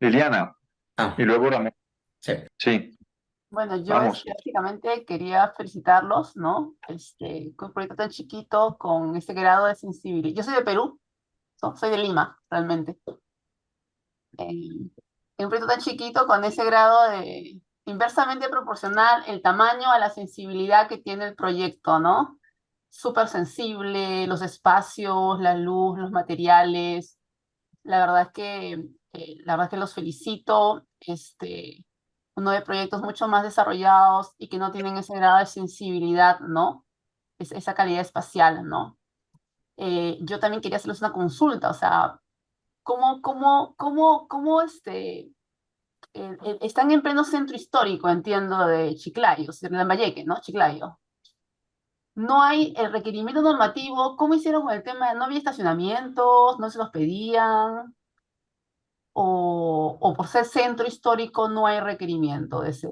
Speaker 1: Liliana, y luego Ramón.
Speaker 5: Sí.
Speaker 1: Sí,
Speaker 6: Bueno, yo
Speaker 1: vamos.
Speaker 6: básicamente quería felicitarlos, ¿no? Con un proyecto tan chiquito, con este grado de sensibilidad. Yo soy de Perú, soy de Lima, realmente. En un proyecto tan chiquito, con ese grado de inversamente proporcional el tamaño a la sensibilidad que tiene el proyecto, ¿no? Súper sensible, los espacios, la luz, los materiales. La verdad es que los felicito. Uno de proyectos mucho más desarrollados y que no tienen ese grado de sensibilidad, ¿no? Esa calidad espacial, ¿no? Yo también quería hacerles una consulta, o sea, están en pleno centro histórico, entiendo, de Chiclayo, de Lambayeque, ¿no? Chiclayo. No hay el requerimiento normativo. ¿Cómo hicieron con el tema? ¿No había estacionamientos? ¿No se los pedían? O por ser centro histórico no hay requerimiento de ese.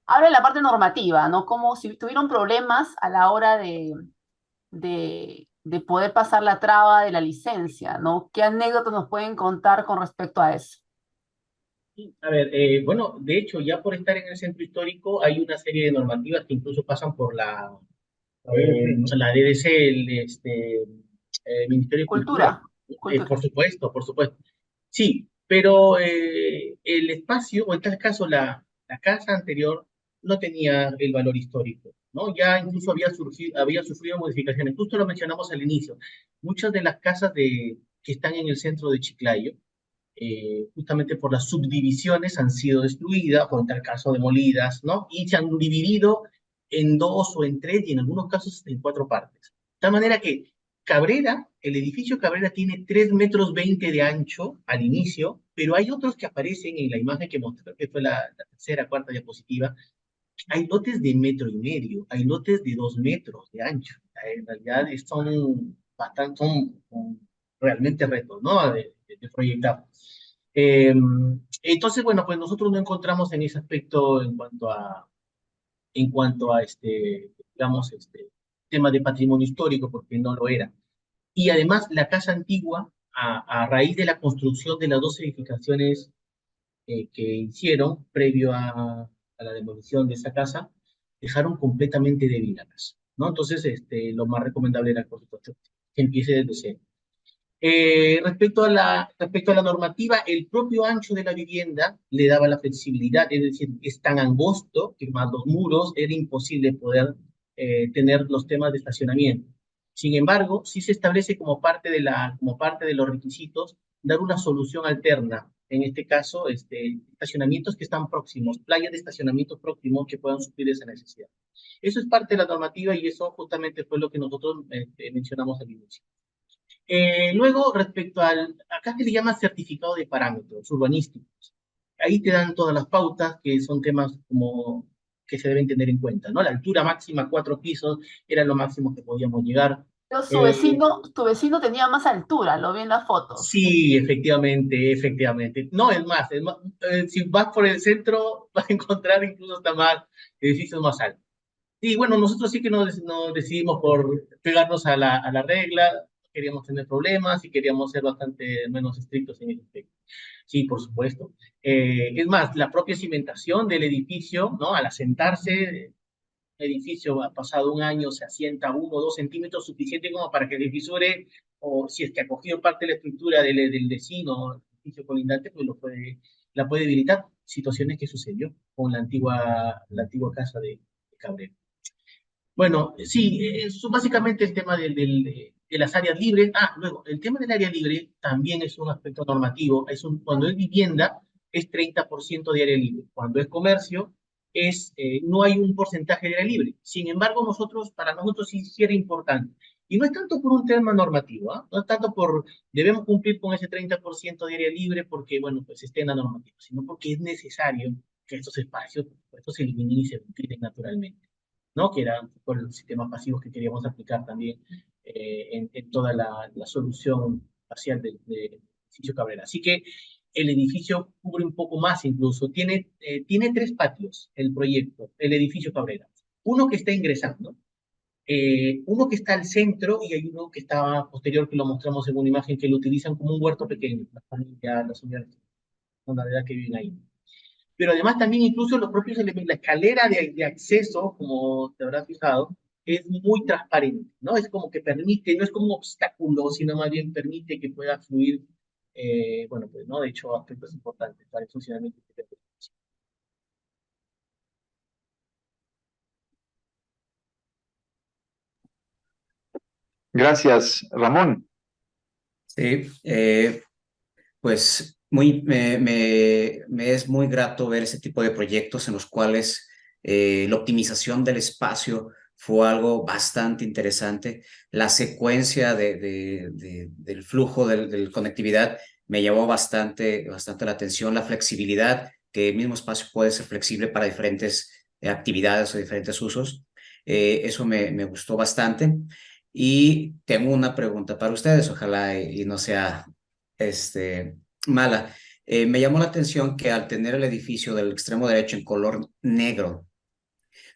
Speaker 6: Habla de la parte normativa, ¿no? Como si tuvieron problemas a la hora de poder pasar la traba de la licencia, ¿no? ¿Qué anécdotas nos pueden contar con respecto a eso?
Speaker 4: A ver, bueno, de hecho, ya por estar en el centro histórico hay una serie de normativas que incluso pasan por la DDC, el Ministerio de Cultura.
Speaker 6: Cultura.
Speaker 4: Por supuesto, por supuesto. Sí, pero el espacio, o en tal caso la casa anterior, no tenía el valor histórico, ¿no? Ya incluso había sufrido modificaciones. Justo lo mencionamos al inicio. Muchas de las casas que están en el centro de Chiclayo, justamente por las subdivisiones han sido destruidas, o en tal caso demolidas, ¿no? Y se han dividido en 2 o en 3 y en algunos casos en 4 partes. De tal manera que Cabrera, el edificio Cabrera tiene 3,20 metros de ancho al inicio, pero hay otros que aparecen en la imagen que mostré, que fue la tercera, cuarta diapositiva. Hay lotes de 1,5 metros, hay lotes de 2 metros de ancho. En realidad son realmente retos, ¿no? De proyectar. Entonces, bueno, pues nosotros no encontramos en ese aspecto en cuanto a digamos, tema de patrimonio histórico, porque no lo era. Y además, la casa antigua, a raíz de la construcción de las 2 edificaciones que hicieron previo a la demolición de esa casa, dejaron completamente débil la casa, ¿no? Entonces, lo más recomendable era, por supuesto, que empiece desde cero. Respecto a la normativa, el propio ancho de la vivienda le daba la flexibilidad, es decir, es tan angosto que más los muros era imposible poder tener los temas de estacionamiento. Sin embargo, sí se establece como parte de los requisitos dar una solución alterna. En este caso, estacionamientos que están próximos, playas de estacionamiento próximos que puedan suplir esa necesidad. Eso es parte de la normativa y eso justamente fue lo que nosotros mencionamos al inicio. Luego, acá se le llama certificado de parámetros urbanísticos. Ahí te dan todas las pautas, que son temas como que se deben tener en cuenta, ¿no? La altura máxima, 4 pisos, era lo máximo que podíamos llegar.
Speaker 6: Pero
Speaker 4: Eh,
Speaker 6: tu vecino tenía más altura, lo vi en las fotos.
Speaker 4: sí, efectivamente, efectivamente. No, es más, si vas por el centro, vas a encontrar incluso hasta más edificios más altos. Y bueno, nosotros sí que nos decidimos por pegarnos a la regla, queríamos tener problemas y queríamos ser bastante menos estrictos en ese aspecto. Sí, por supuesto. Es más, la propia cimentación del edificio, ¿no? Al asentarse, el edificio ha pasado un año, se asienta 1 o 2 centímetros, suficiente como para que se fisure, o si es que ha cogido parte de la estructura del vecino, el edificio colindante, pues la puede debilitar. Situaciones que sucedió con la antigua casa de Cabrera. Bueno, sí, eso básicamente el tema de las áreas libres. Luego, el tema del área libre también es un aspecto normativo. Cuando es vivienda, es 30% de área libre. Cuando es comercio, no hay un porcentaje de área libre. Sin embargo, para nosotros sí era importante. Y no es tanto por un tema normativo, ¿ah? No es tanto debemos cumplir con ese 30% de área libre porque, bueno, pues esté en la normativa, sino porque es necesario que estos espacios, por supuesto, se eliminen y se ventilen naturalmente, ¿no? Que eran por los sistemas pasivos que queríamos aplicar también en toda la solución parcial del edificio Cabrera. Así que el edificio cubre un poco más incluso. Tiene 3 patios el proyecto, el edificio Cabrera. Uno que está ingresando, uno que está al centro y hay uno que está posterior, que lo mostramos en una imagen, que lo utilizan como un huerto pequeño, la familia, las señoras con la edad que viven ahí. Pero además también incluso los propios elementos, la escalera de acceso, como te habrás fijado, es muy transparente, ¿no? Es como que permite, no es como un obstáculo, sino más bien permite que pueda fluir, bueno, pues, ¿no? De hecho, aspectos importantes para el funcionamiento.
Speaker 1: Gracias, Ramón.
Speaker 5: Sí, pues me es muy grato ver ese tipo de proyectos en los cuales la optimización del espacio fue algo bastante interesante. La secuencia del flujo de conectividad me llamó bastante la atención. La flexibilidad, que el mismo espacio puede ser flexible para diferentes actividades o diferentes usos. Eso me gustó bastante. Y tengo una pregunta para ustedes, ojalá y no sea mala. Me llamó la atención que al tener el edificio del extremo derecho en color negro,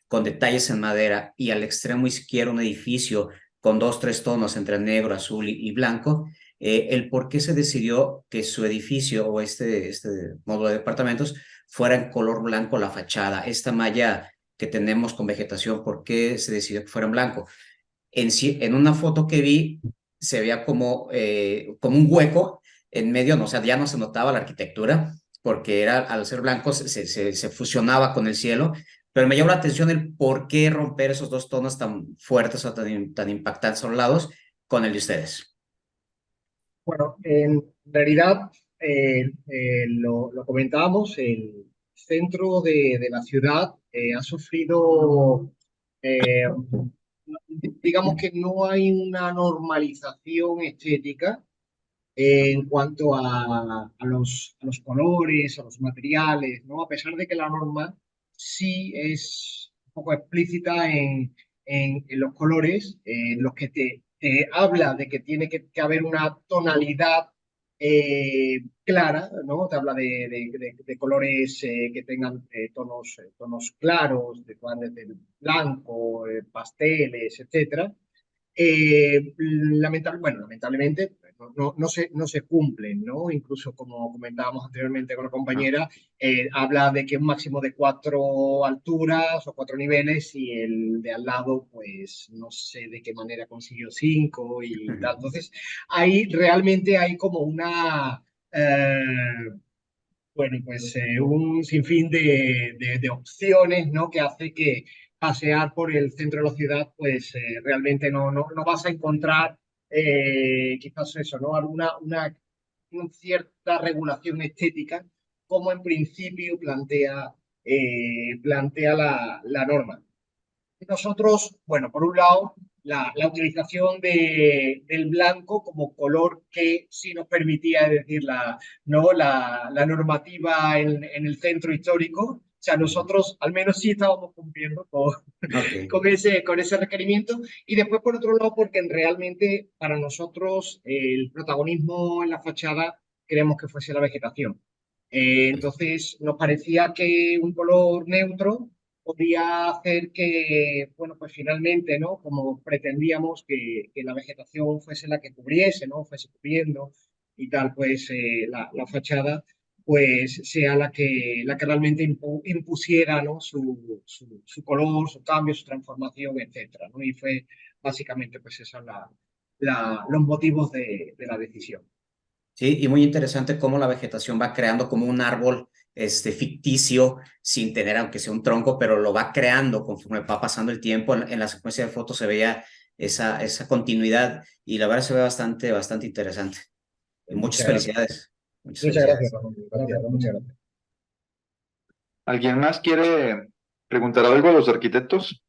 Speaker 5: con detalles en madera, y al extremo izquierdo un edificio con 2, 3 tonos entre negro, azul y blanco, el por qué se decidió que su edificio o este módulo de departamentos fuera en color blanco la fachada, esta malla que tenemos con vegetación, ¿por qué se decidió que fuera en blanco? En una foto que vi se veía como un hueco en medio, no, o sea, ya no se notaba la arquitectura, porque al ser blanco se fusionaba con el cielo, pero me llamó la atención el por qué romper esos 2 tonos tan fuertes o tan impactantes a los lados con el de ustedes.
Speaker 2: Bueno, en realidad lo comentábamos, el centro de la ciudad ha sufrido Eh, digamos que no hay una normalización estética en cuanto a los colores, a los materiales, ¿no? A pesar de que la norma sí es un poco explícita en los colores, en los que te habla de que tiene que haber una tonalidad clara, ¿no? Te habla de colores que tengan tonos claros, de van desde el blanco, pasteles, etcétera. Lamentablemente no se cumplen, ¿no? Incluso como comentábamos anteriormente con la compañera, habla de que un máximo de 4 alturas o 4 niveles y el de al lado, pues no sé de qué manera consiguió 5 y tal. Entonces, ahí realmente hay como un sinfín de opciones, ¿no? Que hace que pasear por el centro de la ciudad, pues realmente no vas a encontrar quizás eso, ¿no? Una cierta regulación estética, como en principio plantea la norma. Nosotros, bueno, por un lado, la utilización del blanco como color que sí nos permitía, es decir, ¿no? La normativa en el centro histórico. O sea, nosotros al menos sí estábamos cumpliendo
Speaker 5: Ok.
Speaker 2: con ese requerimiento. Y después, por otro lado, porque realmente para nosotros el protagonismo en la fachada queremos que fuese la vegetación. Entonces, nos parecía que un color neutro podía hacer que, bueno, pues finalmente, ¿no? Como pretendíamos que la vegetación fuese la que cubriese, ¿no? Fuese cubriendo y tal, pues la fachada, pues sea la que realmente impusiera, ¿no? Su color, su cambio, su transformación, etcétera, ¿no? Y fue básicamente, pues, esos los motivos de la decisión.
Speaker 5: Sí, y muy interesante cómo la vegetación va creando como un árbol ficticio, sin tener aunque sea un tronco, pero lo va creando conforme va pasando el tiempo. En la secuencia de fotos se veía esa continuidad y la verdad se ve bastante, bastante interesante. Y muchas
Speaker 2: Muchas gracias.
Speaker 5: felicidades. Muchas
Speaker 2: Muchas gracias,
Speaker 5: felicidades.
Speaker 2: Ramón. Gracias, muchas gracias.
Speaker 1: ¿Alguien más quiere preguntar algo a los arquitectos?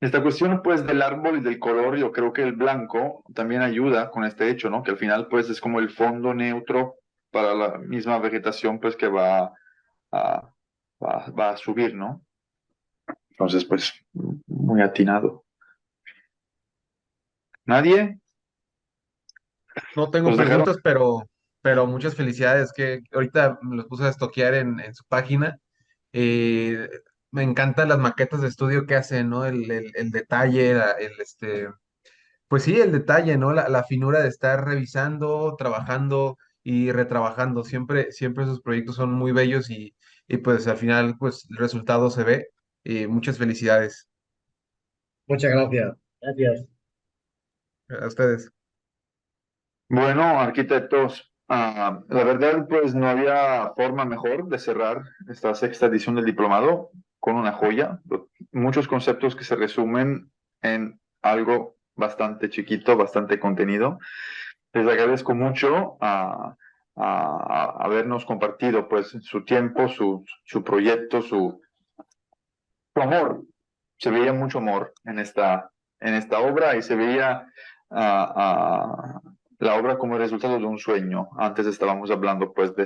Speaker 1: Esta cuestión, pues, del árbol y del color, yo creo que el blanco también ayuda con este hecho, ¿no? Que al final, pues, es como el fondo neutro para la misma vegetación, pues, que a, va a subir, ¿no? Entonces, pues, muy atinado. ¿Nadie?
Speaker 7: No tengo
Speaker 1: Pues dejaron.
Speaker 7: preguntas, pero muchas felicidades. Que ahorita me los puse a estoquear en su página. Eh, Me encantan las maquetas de estudio que hacen, ¿no? El detalle, pues sí, el detalle, ¿no? La finura de estar revisando, trabajando y retrabajando. Siempre esos proyectos son muy bellos y pues al final, pues el resultado se ve. Y muchas felicidades
Speaker 2: Muchas gracias. Gracias.
Speaker 7: a ustedes.
Speaker 1: Bueno, arquitectos, la verdad, pues no había forma mejor de cerrar esta sexta edición del diplomado con una joya. Muchos conceptos que se resumen en algo bastante chiquito, bastante contenido. Les agradezco mucho habernos compartido pues su tiempo, su proyecto, su amor. Se veía mucho amor en esta obra y se veía la obra como el resultado de un sueño. Antes estábamos hablando pues de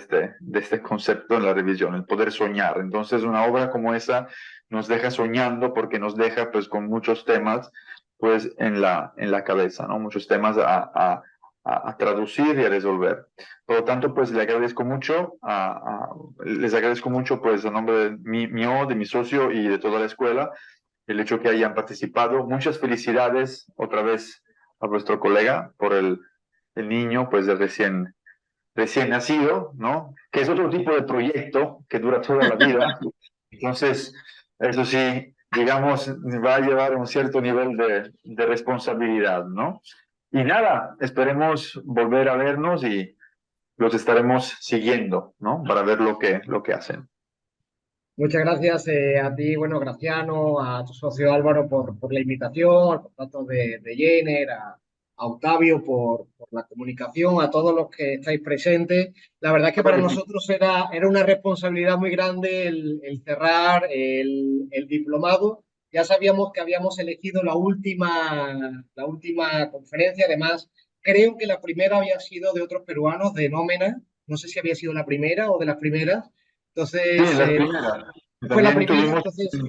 Speaker 1: este concepto en la revisión, el poder soñar. Entonces una obra como esa nos deja soñando porque nos deja pues con muchos temas pues en la cabeza, ¿no? Muchos temas a traducir y a resolver. Por lo tanto, pues les agradezco mucho, pues, a nombre de mío, de mi socio y de toda la escuela, el hecho que hayan participado. Muchas felicidades otra vez a vuestro colega por el niño, pues, de recién nacido, ¿no? Que es otro tipo de proyecto que dura toda la vida. Entonces, eso sí, digamos, va a llevar un cierto nivel de responsabilidad, ¿no? Y nada, esperemos volver a vernos y los estaremos siguiendo, ¿no? Para ver lo que hacen.
Speaker 2: Muchas gracias a ti, bueno, Graciano, a tu socio Álvaro por la invitación, al contacto de Jenner, Octavio por la comunicación, a todos los que estáis presentes. La verdad es que para nosotros era una responsabilidad muy grande el cerrar el diplomado. Ya sabíamos que habíamos elegido la última conferencia, además creo que la primera había sido de otros peruanos, de Nómena, no sé si había sido la primera o de las primeras. Entonces,
Speaker 1: Sí, la primera.
Speaker 2: fue la
Speaker 1: También
Speaker 2: primera,
Speaker 1: tuvimos,
Speaker 2: entonces
Speaker 1: sí,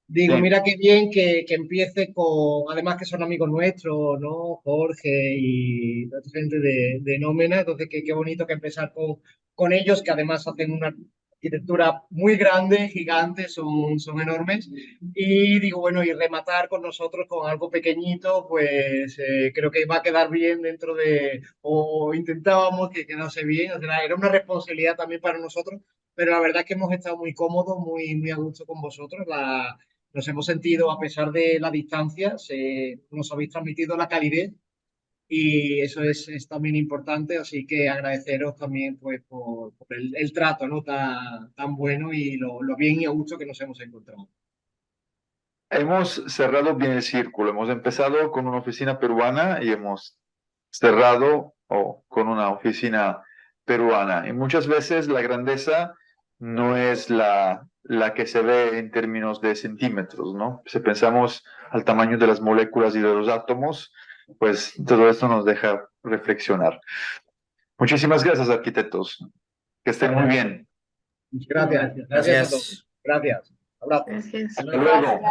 Speaker 2: digo,
Speaker 1: sí.
Speaker 2: mira qué bien que empiece con, además que son amigos nuestros, ¿no? Jorge y otra gente de Nómena, entonces qué bonito que empezar con ellos, que además hacen una arquitectura muy grande, gigante, son enormes. Y digo, bueno, y rematar con nosotros con algo pequeñito, pues creo que va a quedar bien dentro de, o intentábamos que quedase bien, o sea, era una responsabilidad también para nosotros, pero la verdad es que hemos estado muy cómodos, muy a gusto con vosotros. Nos hemos sentido, a pesar de la distancia, nos habéis transmitido la calidez y eso es también importante, así que agradeceros también pues, por el trato, ¿no? Tan bueno y lo bien y a gusto que nos hemos encontrado.
Speaker 1: Hemos cerrado bien el círculo. Hemos empezado con una oficina peruana y hemos cerrado con una oficina peruana. Y muchas veces la grandeza no es la que se ve en términos de centímetros, ¿no? Si pensamos al tamaño de las moléculas y de los átomos, pues todo esto nos deja reflexionar. Muchísimas gracias, arquitectos. Que estén muy bien.
Speaker 2: Gracias a todos.
Speaker 5: Gracias.
Speaker 2: Gracias. Abrazo.
Speaker 6: Gracias.
Speaker 1: Hasta luego.
Speaker 6: Gracias.